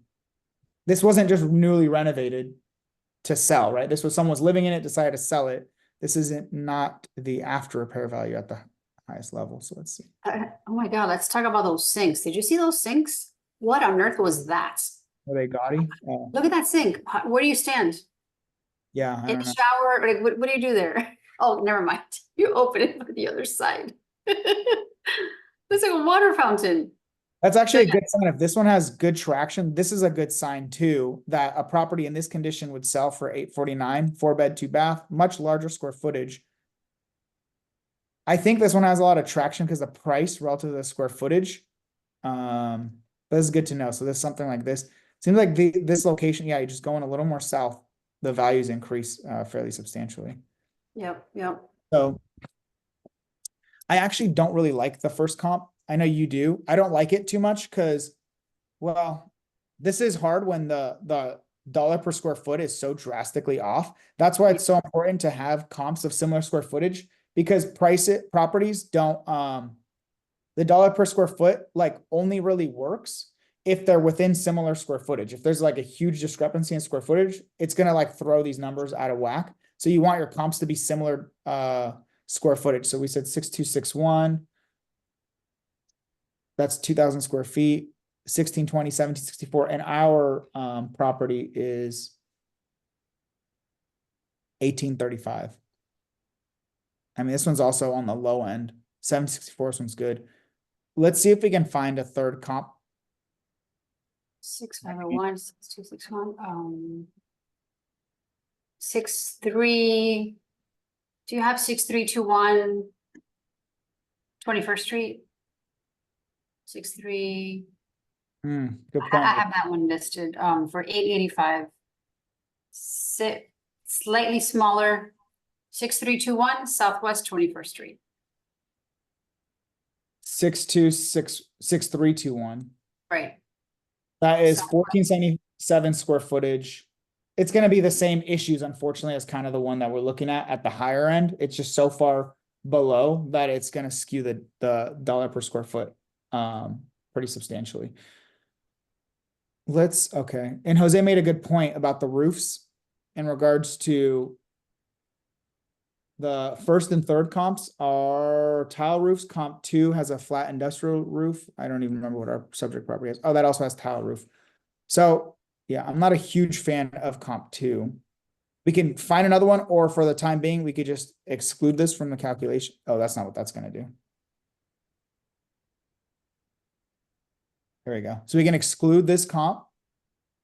this wasn't just newly renovated to sell, right? This was someone's living in it, decided to sell it. This isn't not the after repair value at the highest level. So let's see. Oh my God, let's talk about those sinks. Did you see those sinks? What on earth was that? Are they gaudy? Look at that sink. Where do you stand? Yeah, I In don't the know. shower? Like, what do you do there? Oh, never mind. You open it from the other side. It's like a water fountain. That's actually a good sign. If this one has good traction, this is a good sign too, that a property in this condition would sell for 849, 4-bed, 2-bath, much larger square footage. I think this one has a lot of traction because the price relative to the square footage. But this is good to know. So there's something like this. Seems like this location, yeah, you're just going a little more south, the values increase fairly substantially. Yep, yep. So I actually don't really like the first comp. I know you do. I don't like it too much because, well, this is hard when the dollar per square foot is so drastically off. That's why it's so important to have comps of similar square footage because properties don't the dollar per square foot like only really works if they're within similar square footage. If there's like a huge discrepancy in square footage, it's gonna like throw these numbers out of whack. So you want your comps to be similar square footage. So we said 6261. That's 2,000 square feet, 1620, 1764. And our property is 1835. I mean, this one's also on the low end. 764, this one's good. Let's see if we can find a third comp. 6501, 6261, 63. Do you have 6321 21st Street? 63. Good I point. have that one listed for 885. Slightly smaller, 6321 Southwest 21st Street. 626321. Right. That is Southwest. 1477 square footage. It's going to be the same issues, unfortunately, as kind of the one that we're looking at the higher end. It's just so far below that it's going to skew the dollar per square foot pretty substantially. Okay. And Jose made a good point about the roofs in regards to the first and third comps are tile roofs. Comp 2 has a flat industrial roof. I don't even remember what our subject property is. Oh, that also has tile roof. So yeah, I'm not a huge fan of comp 2. We can find another one, or for the time being, we could just exclude this from the calculation. Oh, that's not what that's going to do. There we go. So we can exclude this comp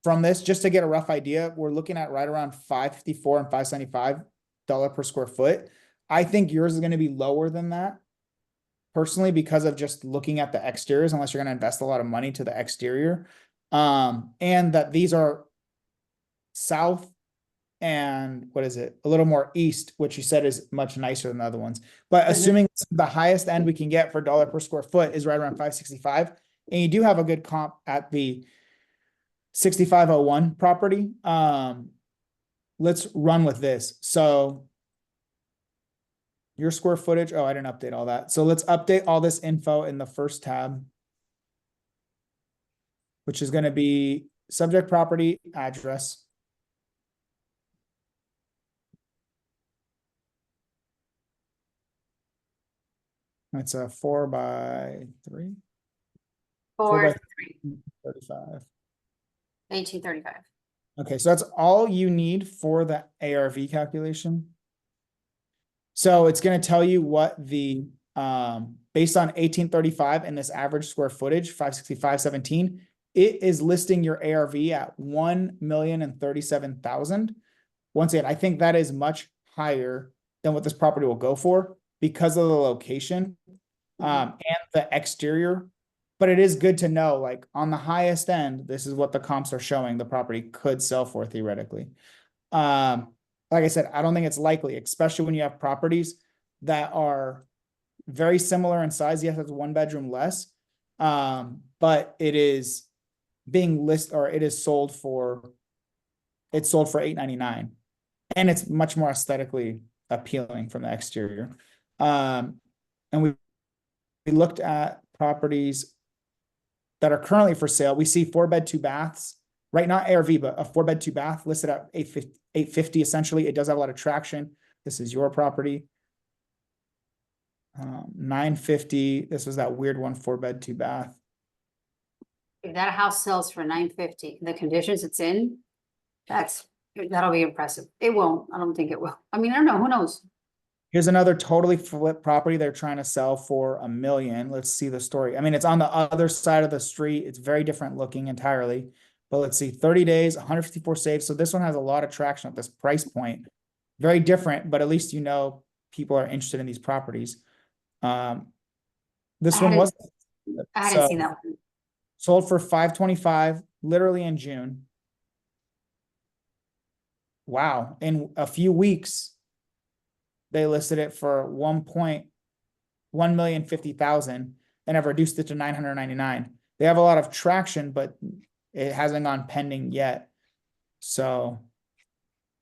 from this just to get a rough idea. We're looking at right around 554 and 575 dollar per square foot. I think yours is going to be lower than that personally because of just looking at the exteriors, unless you're going to invest a lot of money to the exterior. And that these are south and what is it? A little more east, which you said is much nicer than the other ones. But assuming the highest end we can get for dollar per square foot is right around 565, and you do have a good comp at the 6501 property. Let's run with this. So your square footage. Oh, I didn't update all that. So let's update all this info in the first tab, which is going to be subject property address. It's a 4x3. 4, 4x35. 1835. Okay, so that's all you need for the ARV calculation. So it's going to tell you what the based on 1835 and this average square footage, 565.17, it is listing your ARV at 1,037,000. Once again, I think that is much higher than what this property will go for because of the location and the exterior. But it is good to know, like on the highest end, this is what the comps are showing the property could sell for theoretically. Like I said, I don't think it's likely, especially when you have properties that are very similar in size. Yes, it's 1 bedroom less, but it is being listed, or it is sold for, it's sold for $899, and it's much more aesthetically appealing from the exterior. And we looked at properties that are currently for sale. We see 4-bed, 2 baths, right? Not ARV, but a 4-bed, 2 bath listed at 850 essentially. It does have a lot of traction. This is your property. 950. This was that weird one, 4-bed, 2 bath. If that house sells for 950, the conditions it's in, that'll be impressive. It won't. I don't think it will. I mean, I don't know. Who knows? Here's another totally flipped property they're trying to sell for $1 million. Let's see the story. I mean, it's on the other side of the street. It's very different looking entirely. But let's see, 30 days, 154 saves. So this one has a lot of traction at this price point. Very different, but at least you know people are interested in these properties. This one was I hadn't seen that one. sold for $525, literally in June. Wow. In a few weeks, they listed it for 1,150,000 and have reduced it to 999. They have a lot of traction, but it hasn't gone pending yet. So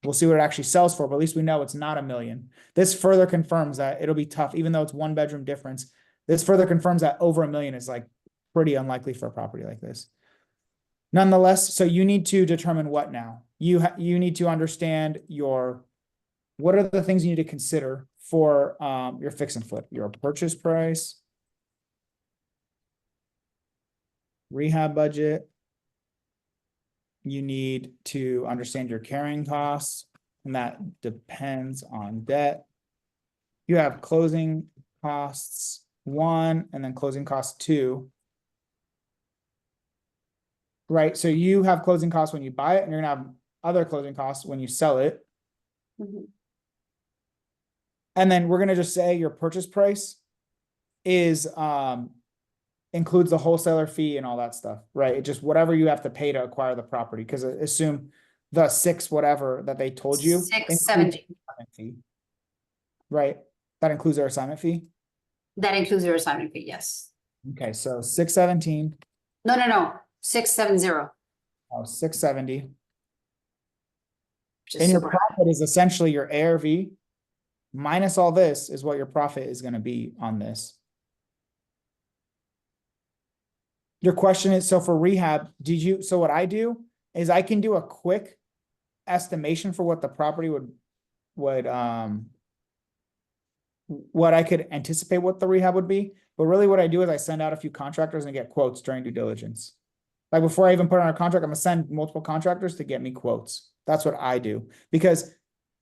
we'll see what it actually sells for, but at least we know it's not $1 million. This further confirms that it'll be tough, even though it's 1 bedroom difference. This further confirms that over $1 million is like pretty unlikely for a property like this. Nonetheless, so you need to determine what now. You need to understand what are the things you need to consider for your fix and flip? Your purchase price, rehab budget. You need to understand your carrying costs, and that depends on debt. You have closing costs 1 and then closing costs 2. Right, so you have closing costs when you buy it, and you're gonna have other closing costs when you sell it. And then we're gonna just say your purchase price is includes the wholesaler fee and all that stuff, right? It just whatever you have to pay to acquire the property, because assume the 6 whatever that they told you 670. fee, right? That includes their assignment fee. That includes your assignment fee, yes. Okay, so 617. No. 670. Oh, 670. Which is And your super high. profit is essentially your ARV minus all this is what your profit is going to be on this. Your question is, so for rehab, so what I do is I can do a quick estimation for what the property would what I could anticipate what the rehab would be. But really what I do is I send out a few contractors and get quotes during due diligence. Like before I even put on a contract, I'm gonna send multiple contractors to get me quotes. That's what I do, because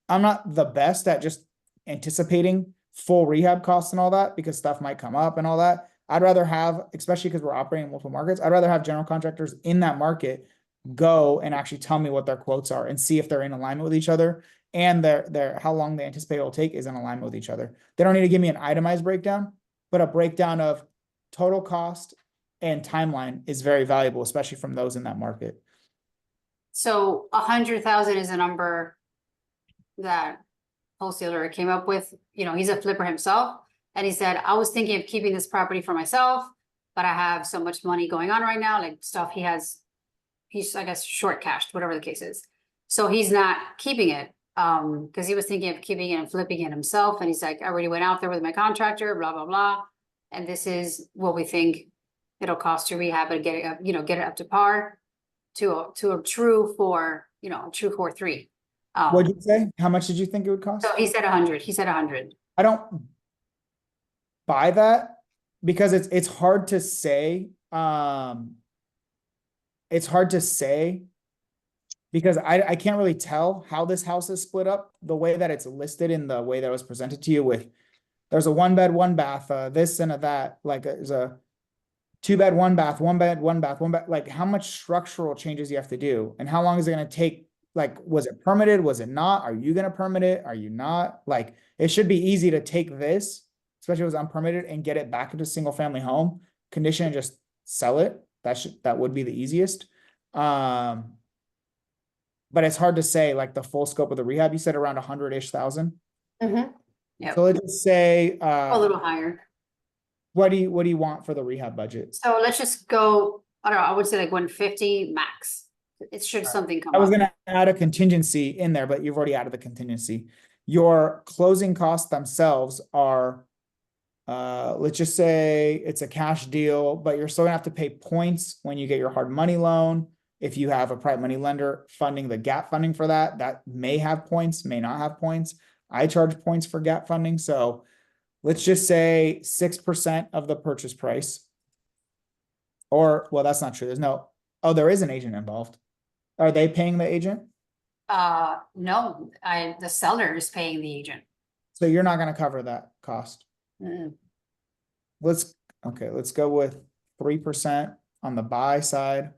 I'm not the best at just anticipating full rehab costs and all that, because stuff might come up and all that. I'd rather have, especially because we're operating in multiple markets, I'd rather have general contractors in that market go and actually tell me what their quotes are and see if they're in alignment with each other, and their how long they anticipate it will take is in alignment with each other. They don't need to give me an itemized breakdown, but a breakdown of total cost and timeline is very valuable, especially from those in that market. So 100,000 is a number that wholesaler came up with. You know, he's a flipper himself. And he said, I was thinking of keeping this property for myself, but I have so much money going on right now, like stuff he's, I guess, short cashed, whatever the case is. So he's not keeping it because he was thinking of keeping it and flipping it himself. And he's like, I already went out there with my contractor, blah, blah, blah. And this is what we think it'll cost to rehab and get it up, get it up to par to a true 4, true 4.3. What'd you say? How much did you think it would cost? So he said 100. He said 100. I don't buy that because it's hard to say. It's hard to say because I can't really tell how this house is split up the way that it's listed in the way that it was presented to you with. There's a 1 bed, 1 bath, this and a that, like there's a 2 bed, 1 bath, 1 bed, 1 bath, 1 bed, like how much structural changes you have to do and how long is it gonna take? Like, was it permitted? Was it not? Are you gonna permit it? Are you not? Like, it should be easy to take this, especially if it was unpermitted, and get it back into a single family home, condition and just sell it. That would be the easiest. But it's hard to say like the full scope of the rehab. You said around 100-ish thousand. Yep, So let's just say, a little higher. what do you want for the rehab budget? So let's just go, I don't know, I would say like 150 max. It should something come I was up. gonna add a contingency in there, but you've already added the contingency. Your closing costs themselves are, let's just say it's a cash deal, but you're still gonna have to pay points when you get your hard money loan. If you have a private money lender funding the gap funding for that, that may have points, may not have points. I charge points for gap funding, so let's just say 6% of the purchase price. Or, well, that's not true. There is an agent involved. Are they paying the agent? No, the seller is paying the agent. So you're not gonna cover that cost. Mm. Let's go with 3% on the buy side.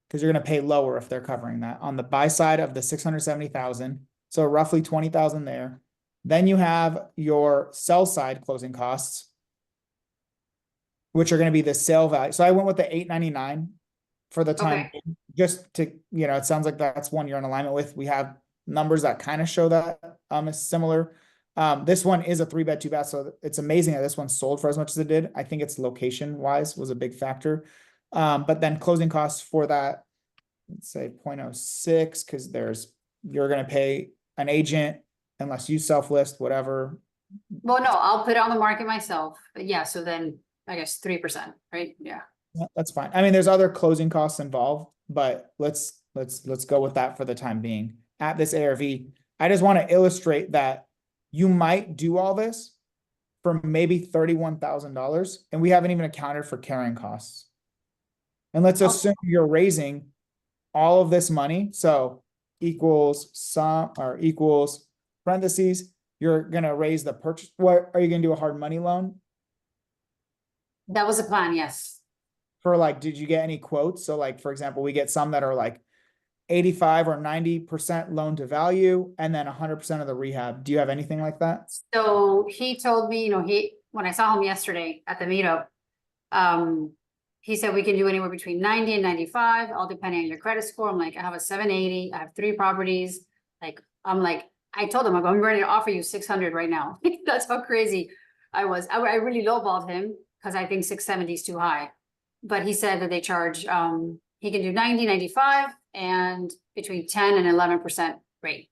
Because you're gonna pay lower if they're covering that. On the buy side of the 670,000, so roughly 20,000 there. Then you have your sell side closing costs, which are gonna be the sale value. So I went with the 899 for the time, Okay. just to, it sounds like that's one you're in alignment with. We have numbers that kind of show that is similar. This one is a 3 bed, 2 bath, so it's amazing that this one sold for as much as it did. I think it's location wise was a big factor. But then closing costs for that, let's say 0.06, because you're gonna pay an agent unless you self-list, whatever. Well, no, I'll put it on the market myself, but yeah, so then I guess 3%, right? Yeah. Yeah, that's fine. I mean, there's other closing costs involved, but let's go with that for the time being. At this ARV, I just want to illustrate that you might do all this for maybe $31,000, and we haven't even accounted for carrying costs. And let's assume you're raising all of this money, so equals sum or equals parentheses, you're gonna raise the purchase. What are you gonna do, a hard money loan? That was the plan, yes. For like, did you get any quotes? So like, for example, we get some that are like 85 or 90% loan to value and then 100% of the rehab. Do you have anything like that? So he told me, when I saw him yesterday at the meetup, he said we can do anywhere between 90 and 95, all depending on your credit score. I'm like, I have a 780, I have 3 properties. I told him, I'm ready to offer you 600 right now. That's how crazy I was. I really lowballed him because I think 670 is too high. But he said that they charge, he can do 90, 95 and between 10 and 11% rate.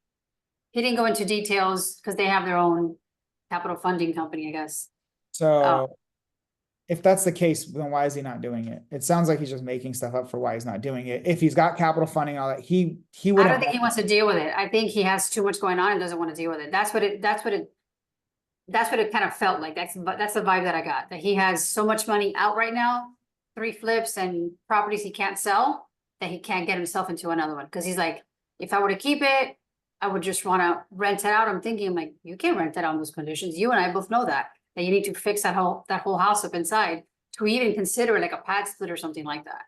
He didn't go into details because they have their own capital funding company, I guess. So if that's the case, then why is he not doing it? It sounds like he's just making stuff up for why he's not doing it. If he's got capital funding, all that, he would. I don't think he wants to deal with it. I think he has too much going on and doesn't want to deal with it. That's what it kind of felt like. That's the vibe that I got, that he has so much money out right now, 3 flips and properties he can't sell, that he can't get himself into another one. Cause he's like, if I were to keep it, I would just want to rent it out. I'm like, you can't rent it on those conditions. You and I both know that you need to fix that whole house up inside to even consider like a pad split or something like that.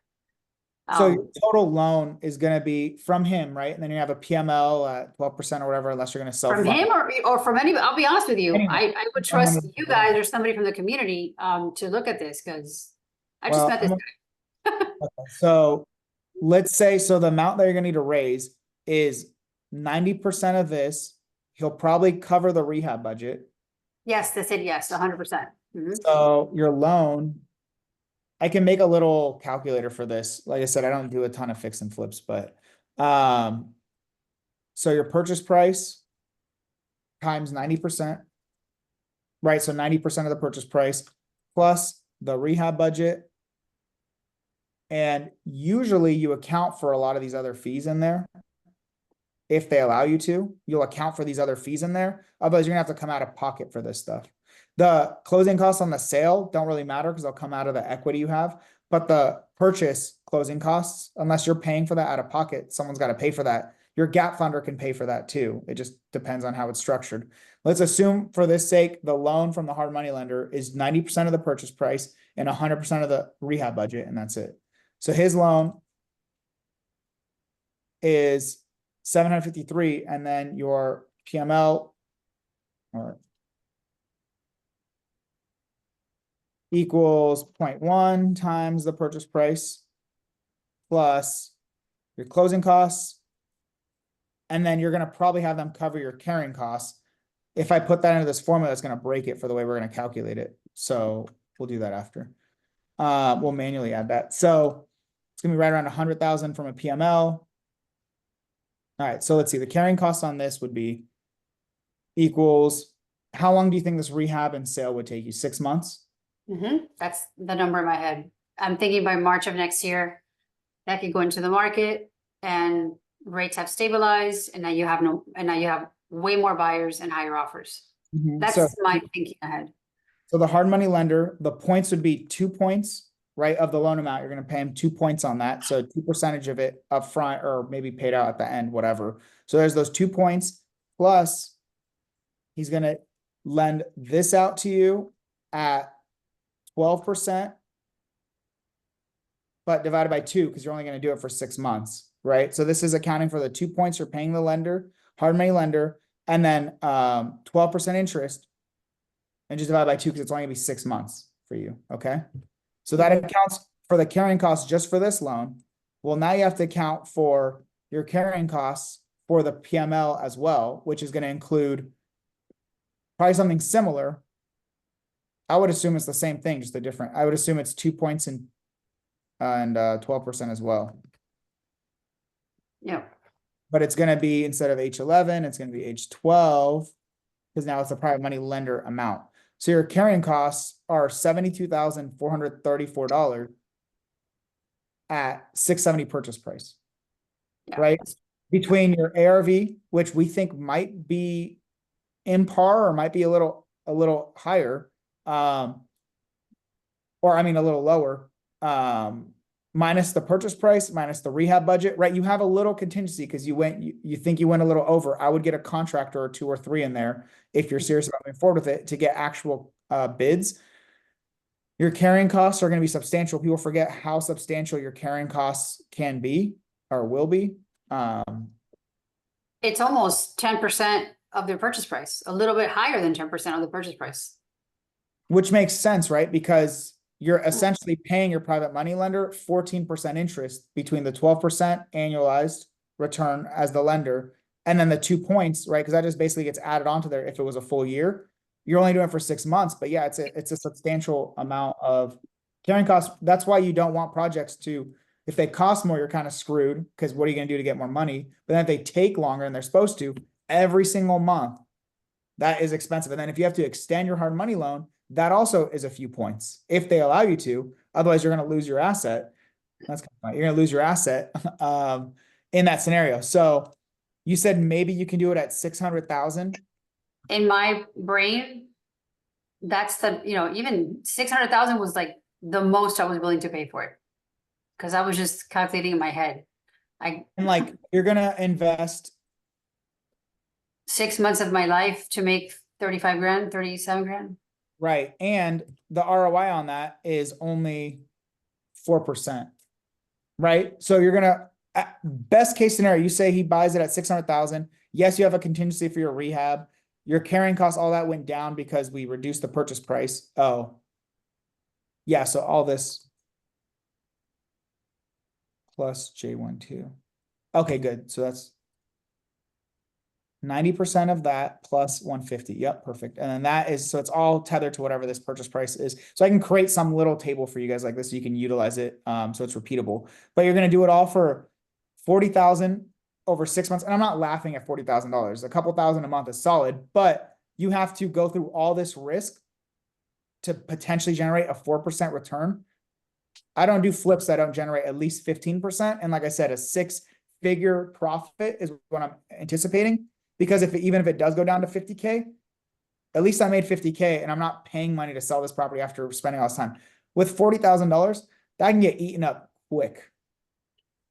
So your total loan is gonna be from him, right? And then you have a PML at 12% or whatever, unless you're gonna sell. From him or from anybody. I'll be honest with you. Anyway, I would trust you guys or somebody from the community to look at this, because I just met this guy. So let's say, the amount that you're gonna need to raise is 90% of this. He'll probably cover the rehab budget. Yes, they said yes, 100%. So your loan, I can make a little calculator for this. Like I said, I don't do a ton of fix and flips, but so your purchase price times 90%, right? So 90% of the purchase price plus the rehab budget. And usually you account for a lot of these other fees in there. If they allow you to, you'll account for these other fees in there. Otherwise, you're gonna have to come out of pocket for this stuff. The closing costs on the sale don't really matter because they'll come out of the equity you have. But the purchase closing costs, unless you're paying for that out of pocket, someone's got to pay for that. Your gap funder can pay for that too. It just depends on how it's structured. Let's assume for this sake, the loan from the hard money lender is 90% of the purchase price and 100% of the rehab budget, and that's it. So his loan is 753, and then your PML or equals 0.1 times the purchase price plus your closing costs. And then you're going to probably have them cover your carrying costs. If I put that into this formula, it's going to break it for the way we're going to calculate it. So we'll do that after. We'll manually add that. So it's going to be right around 100,000 from a PML. All right. So let's see. The carrying cost on this would be equals, how long do you think this rehab and sale would take you? 6 months? That's the number in my head. I'm thinking by March of next year, that could go into the market and rates have stabilized, and now you have way more buyers and higher offers. That's my thinking ahead. So the hard money lender, the points would be 2 points, right, of the loan amount. You're going to pay him 2 points on that. So 2% of it up front, or maybe paid out at the end, whatever. So there's those 2 points, plus he's going to lend this out to you at 12%, but divided by 2, because you're only going to do it for 6 months, right? So this is accounting for the 2 points you're paying the lender, hard money lender, and then 12% interest, and just divide by 2 because it's only going to be 6 months for you, okay? So that accounts for the carrying costs just for this loan. Well, now you have to account for your carrying costs for the PML as well, which is going to include probably something similar. I would assume it's the same thing, just a different. I would assume it's 2 points and 12% as well. Yeah. But it's going to be, instead of H11, it's going to be H12, because now it's a private money lender amount. So your carrying costs are $72,434 at 670 purchase price, right? Between your ARV, which we think might be in par or might be a little higher, or I mean a little lower, minus the purchase price, minus the rehab budget, right? You have a little contingency because you think you went a little over. I would get a contractor or 2 or 3 in there if you're serious about moving forward with it to get actual bids. Your carrying costs are going to be substantial. People forget how substantial your carrying costs can be or will be. It's almost 10% of their purchase price, a little bit higher than 10% of the purchase price. Which makes sense, right? Because you're essentially paying your private money lender 14% interest between the 12% annualized return as the lender and then the 2 points, right? Because that just basically gets added onto there if it was a full year. You're only doing it for 6 months, but yeah, it's a substantial amount of carrying costs. That's why you don't want projects to, if they cost more, you're kind of screwed, because what are you going to do to get more money? But then if they take longer and they're supposed to, every single month, that is expensive. And then if you have to extend your hard money loan, that also is a few points if they allow you to. Otherwise, you're going to lose your asset. That's kind of funny. You're going to lose your asset in that scenario. So you said maybe you can do it at 600,000. In my brain, that's the, even 600,000 was like the most I was willing to pay for it, because I was just calculating in my head. And like, you're going to invest 6 months of my life to make 35 grand, 37 grand. Right. And the ROI on that is only 4%. Right. So you're going to, best case scenario, you say he buys it at 600,000. Yes, you have a contingency for your rehab. Your carrying costs, all that went down because we reduced the purchase price. Oh, yeah. So all this plus J12. Okay, good. So that's 90% of that plus 150. Yep, perfect. And then that is, so it's all tethered to whatever this purchase price is. So I can create some little table for you guys like this so you can utilize it. So it's repeatable. But you're going to do it all for 40,000 over 6 months. And I'm not laughing at $40,000. A couple thousand a month is solid, but you have to go through all this risk to potentially generate a 4% return. I don't do flips that don't generate at least 15%. And like I said, a 6-figure profit is what I'm anticipating. Because even if it does go down to 50K, at least I made 50K and I'm not paying money to sell this property after spending all this time. With $40,000, that can get eaten up quick.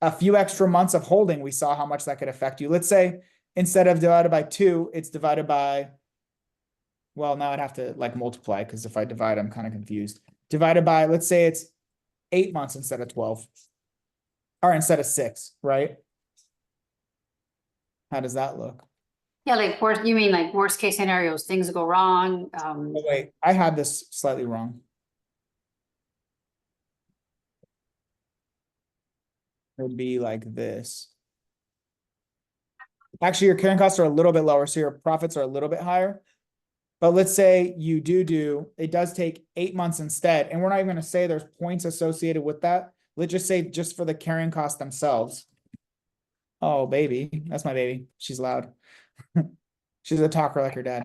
A few extra months of holding, we saw how much that could affect you. Let's say instead of divided by 2, it's divided by, well, now I'd have to like multiply because if I divide, I'm kind of confused. Divided by, let's say it's 8 months instead of 12, or instead of 6, right? How does that look? Yeah, like worst, you mean like worst case scenarios, things go wrong, Oh, wait, I had this slightly wrong. It would be like this. Actually, your carrying costs are a little bit lower, so your profits are a little bit higher. But let's say you do, it does take 8 months instead. And we're not even going to say there's points associated with that. Let's just say just for the carrying costs themselves. Oh, baby. That's my baby. She's loud. She's a talker like her dad.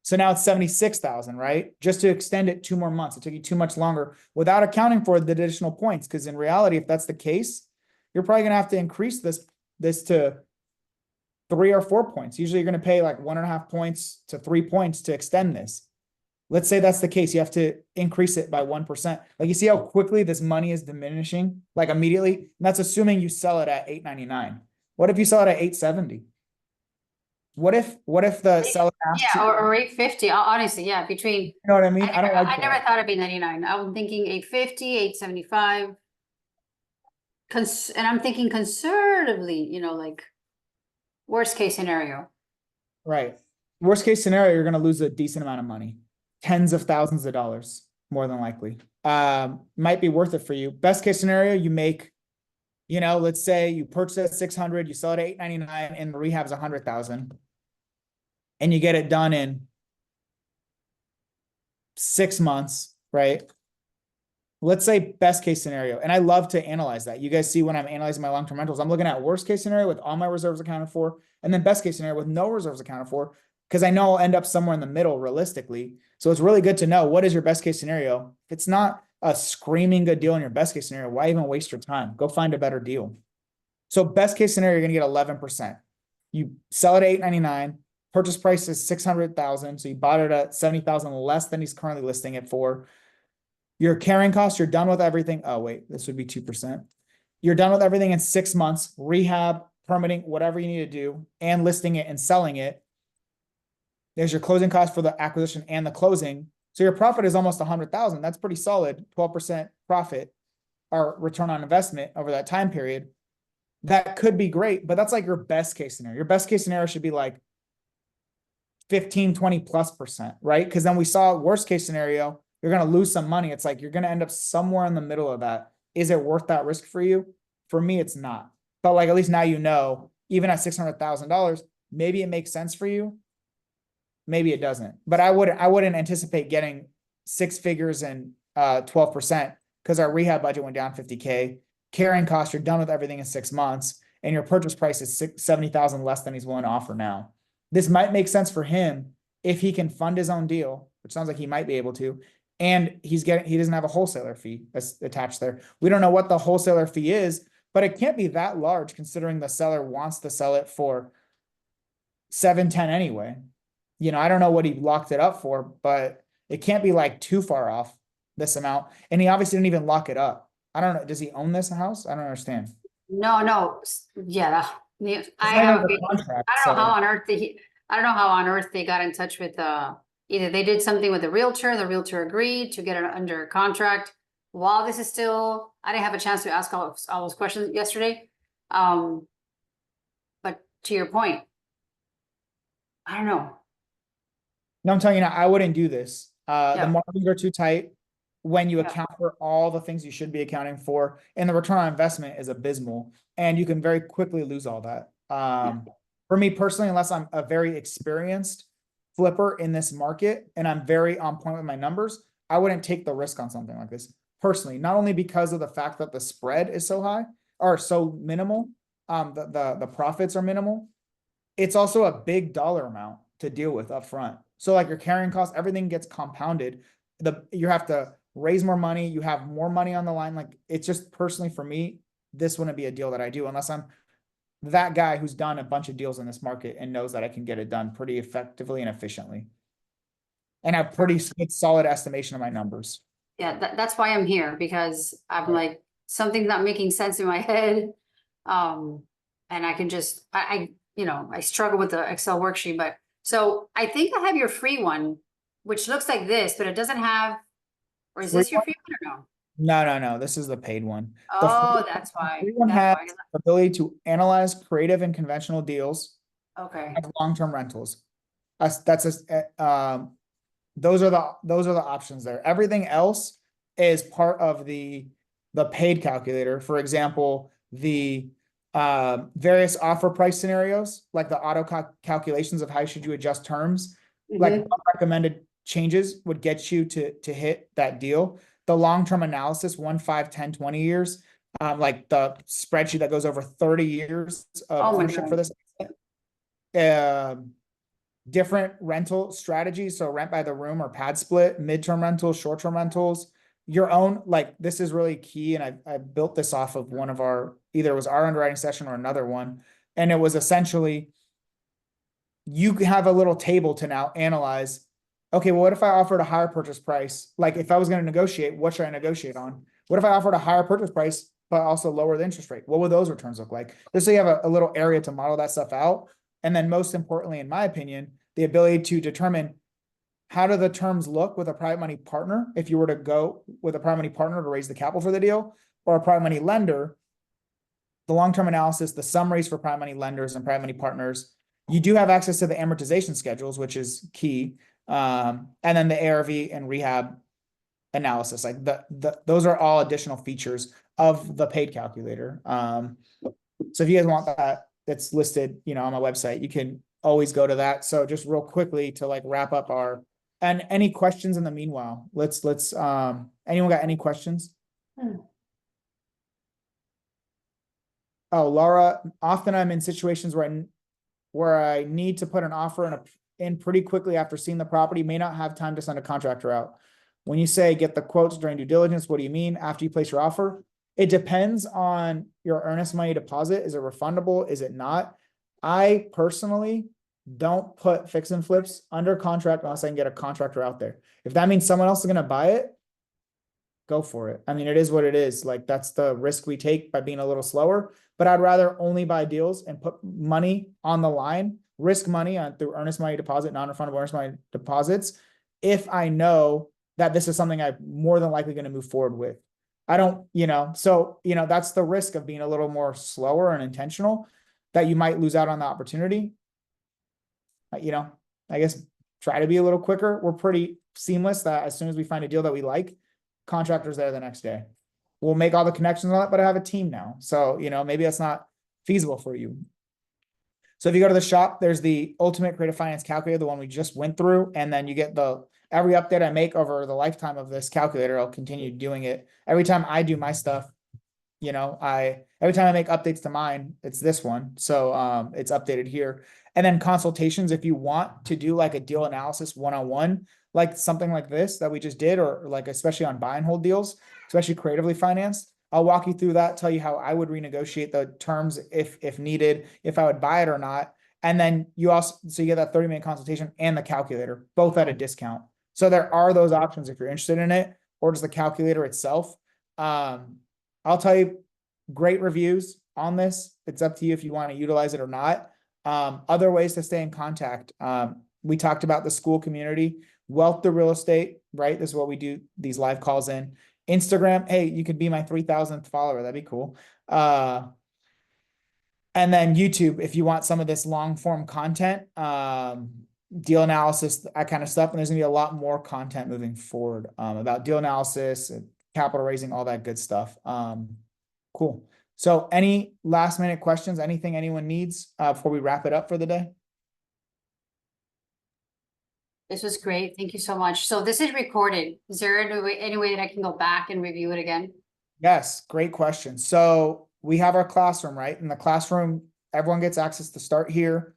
So now it's 76,000, right? Just to extend it 2 more months. It took you too much longer without accounting for the additional points. Because in reality, if that's the case, you're probably going to have to increase this to 3 or 4 points. Usually you're going to pay like 1.5 points to 3 points to extend this. Let's say that's the case. You have to increase it by 1%. Like you see how quickly this money is diminishing, like immediately. And that's assuming you sell it at $899. What if you sell it at $870? What if the seller asks yeah, you, or 850, honestly, yeah, between. you know what I mean? I don't like I never that. thought it'd be 99. I'm thinking 850, 875. And I'm thinking conservatively, like worst case scenario. Right. Worst case scenario, you're going to lose a decent amount of money, tens of thousands of dollars, more than likely. Might be worth it for you. Best case scenario, you make, let's say you purchase at 600, you sell it at 899, and the rehab's 100,000, and you get it done in 6 months, right? Let's say best case scenario. And I love to analyze that. You guys see when I'm analyzing my long-term rentals, I'm looking at worst case scenario with all my reserves accounted for, and then best case scenario with no reserves accounted for, because I know I'll end up somewhere in the middle realistically. So it's really good to know what is your best case scenario. If it's not a screaming good deal in your best case scenario, why even waste your time? Go find a better deal. So best case scenario, you're going to get 11%. You sell it at $899. Purchase price is $600,000. So you bought it at $70,000 less than he's currently listing it for. Your carrying costs, you're done with everything. Oh, wait, this would be 2%. You're done with everything in 6 months, rehab, permitting, whatever you need to do, and listing it and selling it. There's your closing cost for the acquisition and the closing. So your profit is almost 100,000. That's pretty solid. 12% profit or return on investment over that time period. That could be great, but that's like your best case scenario. Your best case scenario should be like 15, 20+%, right? Because then we saw worst case scenario, you're going to lose some money. It's like you're going to end up somewhere in the middle of that. Is it worth that risk for you? For me, it's not. But like at least now even at $600,000, maybe it makes sense for you. Maybe it doesn't. But I wouldn't anticipate getting 6 figures and 12% because our rehab budget went down 50K. Carrying costs, you're done with everything in 6 months, and your purchase price is 70,000 less than he's willing to offer now. This might make sense for him if he can fund his own deal, which sounds like he might be able to. And he doesn't have a wholesaler fee that's attached there. We don't know what the wholesaler fee is, but it can't be that large considering the seller wants to sell it for 710 anyway. I don't know what he locked it up for, but it can't be like too far off this amount. And he obviously didn't even lock it up. I don't know. Does he own this house? I don't understand. No, yeah, I not have under contract, I don't know so- how on earth I don't know how on earth they got in touch with either they did something with the realtor agreed to get it under contract while this is still, I didn't have a chance to ask all those questions yesterday. But to your point, I don't know. No, I'm telling you now, I wouldn't do this. The Yeah. margins are too tight when you Yeah. account for all the things you should be accounting for, and the return on investment is abysmal, and you can very quickly lose all that. For me personally, unless I'm a very experienced flipper in this market and I'm very on point with my numbers, I wouldn't take the risk on something like this personally, not only because of the fact that the spread is so high or so minimal, the profits are minimal. It's also a big dollar amount to deal with up front. So like your carrying costs, everything gets compounded. You have to raise more money. You have more money on the line. Like it's just personally for me, this wouldn't be a deal that I do unless I'm that guy who's done a bunch of deals in this market and knows that I can get it done pretty effectively and efficiently. And have pretty solid estimation of my numbers. Yeah, that's why I'm here, because I'm like, something's not making sense in my head. And I can just, I struggle with the Excel worksheet, but, so I think I have your free one, which looks like this, but it doesn't have, or is Free this your free one or no? No, this is the paid one. The Oh, that's why, free one that's has why. the ability to analyze creative and conventional deals Okay, and long-term rentals. Those are the options there. Everything else is part of the paid calculator. For example, the various offer price scenarios, like the calculations of how should you adjust terms, like Mhm. what recommended changes would get you to hit that deal. The long-term analysis, 1, 5, 10, 20 years, like the spreadsheet that goes over 30 years of Oh my ownership for God. this. Different rental strategies. So rent by the room or pad split, midterm rentals, short-term rentals, your own, like this is really key. And I built this off of one of our, either it was our underwriting session or another one. And it was essentially, you have a little table to now analyze, okay, well, what if I offered a higher purchase price? Like if I was going to negotiate, what should I negotiate on? What if I offered a higher purchase price, but also lower the interest rate? What would those returns look like? Just so you have a little area to model that stuff out. And then most importantly, in my opinion, the ability to determine how do the terms look with a private money partner if you were to go with a private money partner to raise the capital for the deal, or a private money lender, the long-term analysis, the summaries for private money lenders and private money partners. You do have access to the amortization schedules, which is key. And then the ARV and rehab analysis, like those are all additional features of the paid calculator. So if you guys want that, it's listed, on my website. You can always go to that. So just real quickly to like wrap up and any questions in the meanwhile, let's anyone got any questions? Oh, Laura, often I'm in situations where I need to put an offer in pretty quickly after seeing the property, may not have time to send a contractor out. When you say get the quotes during due diligence, what do you mean after you place your offer? It depends on your earnest money deposit. Is it refundable? Is it not? I personally don't put fix and flips under contract unless I can get a contractor out there. If that means someone else is going to buy it, go for it. I mean, it is what it is. Like that's the risk we take by being a little slower, but I'd rather only buy deals and put money on the line, risk money on through earnest money deposit, non-refundable earnest money deposits, if I know that this is something I'm more than likely going to move forward with. I don't, so, that's the risk of being a little more slower and intentional, that you might lose out on the opportunity. I guess try to be a little quicker. We're pretty seamless that as soon as we find a deal that we like, contractors there the next day. We'll make all the connections on it, but I have a team now. So, maybe that's not feasible for you. So if you go to the shop, there's the Ultimate Creative Finance Calculator, the one we just went through, and then you get every update I make over the lifetime of this calculator, I'll continue doing it. Every time I do my stuff, every time I make updates to mine, it's this one. So it's updated here. And then consultations, if you want to do like a deal analysis one-on-one, like something like this that we just did, or like especially on buy and hold deals, especially creatively financed, I'll walk you through that, tell you how I would renegotiate the terms if needed, if I would buy it or not. And then you get that 30-minute consultation and the calculator, both at a discount. So there are those options if you're interested in it, or just the calculator itself. I'll tell you, great reviews on this. It's up to you if you want to utilize it or not. Other ways to stay in contact. We talked about the school community, Wealth to Real Estate, right? This is what we do these live calls in. Instagram, hey, you could be my 3,000th follower. That'd be cool. And then YouTube, if you want some of this long form content, deal analysis, that kind of stuff. And there's gonna be a lot more content moving forward about deal analysis, capital raising, all that good stuff. Cool. So any last minute questions, anything anyone needs before we wrap it up for the day? This was great. Thank you so much. So this is recorded. Is there any way that I can go back and review it again? Yes, great question. So we have our classroom, right? In the classroom, everyone gets access to start here.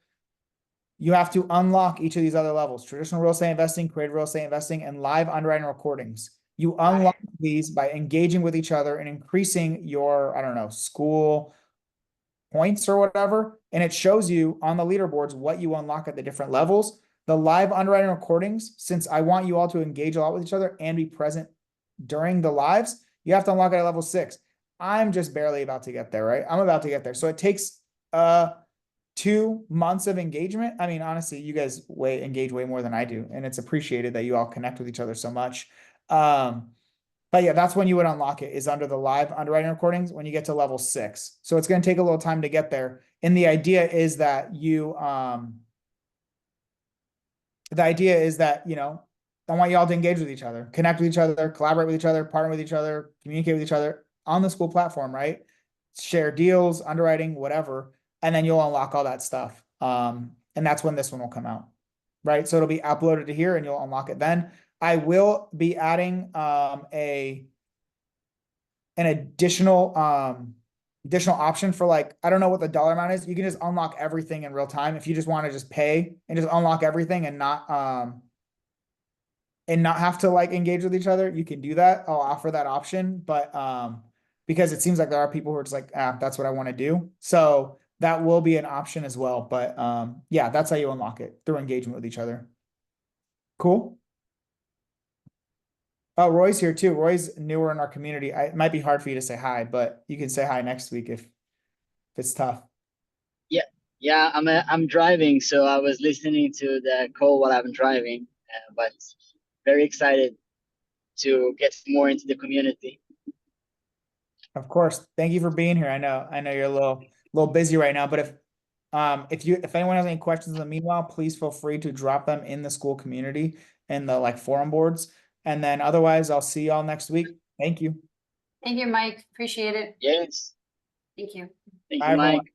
You have to unlock each of these other levels: traditional real estate investing, creative real estate investing, and live underwriting recordings. You unlock these by engaging with each other and increasing your, I don't know, school points or whatever, and it shows you on the leaderboards what you unlock at the different levels. The live underwriting recordings, since I want you all to engage a lot with each other and be present during the lives, you have to unlock it at level 6. I'm just barely about to get there, right? I'm about to get there. So it takes 2 months of engagement. I mean, honestly, you guys engage way more than I do, and it's appreciated that you all connect with each other so much. But yeah, that's when you would unlock it, is under the live underwriting recordings when you get to level 6. So it's going to take a little time to get there. And the idea is that you know, I want you all to engage with each other, connect with each other, collaborate with each other, partner with each other, communicate with each other on the school platform, right? Share deals, underwriting, whatever, and then you'll unlock all that stuff. And that's when this one will come out, right? So it'll be uploaded to here and you'll unlock it then. I will be adding an additional option for, like, I don't know what the dollar amount is. You can just unlock everything in real time if you just want to just pay and just unlock everything and not have to like engage with each other. You can do that. I'll offer that option, but because it seems like there are people who are just like, that's what I want to do. So that will be an option as well. But yeah, that's how you unlock it, through engagement with each other. Cool. Oh, Roy's here too. Roy's newer in our community. It might be hard for you to say hi, but you can say hi next week if it's tough. Yeah, I'm driving, so I was listening to the call while I'm driving, but very excited to get more into the community. Of course. Thank you for being here. I know you're a little busy right now, but if anyone has any questions in the meanwhile, please feel free to drop them in the school community in the like forum boards. And then otherwise, I'll see y'all next week. Thank you. Thank you, Mike. Appreciate it. Yes. Thank you. Thank Bye, you, Mike. everyone.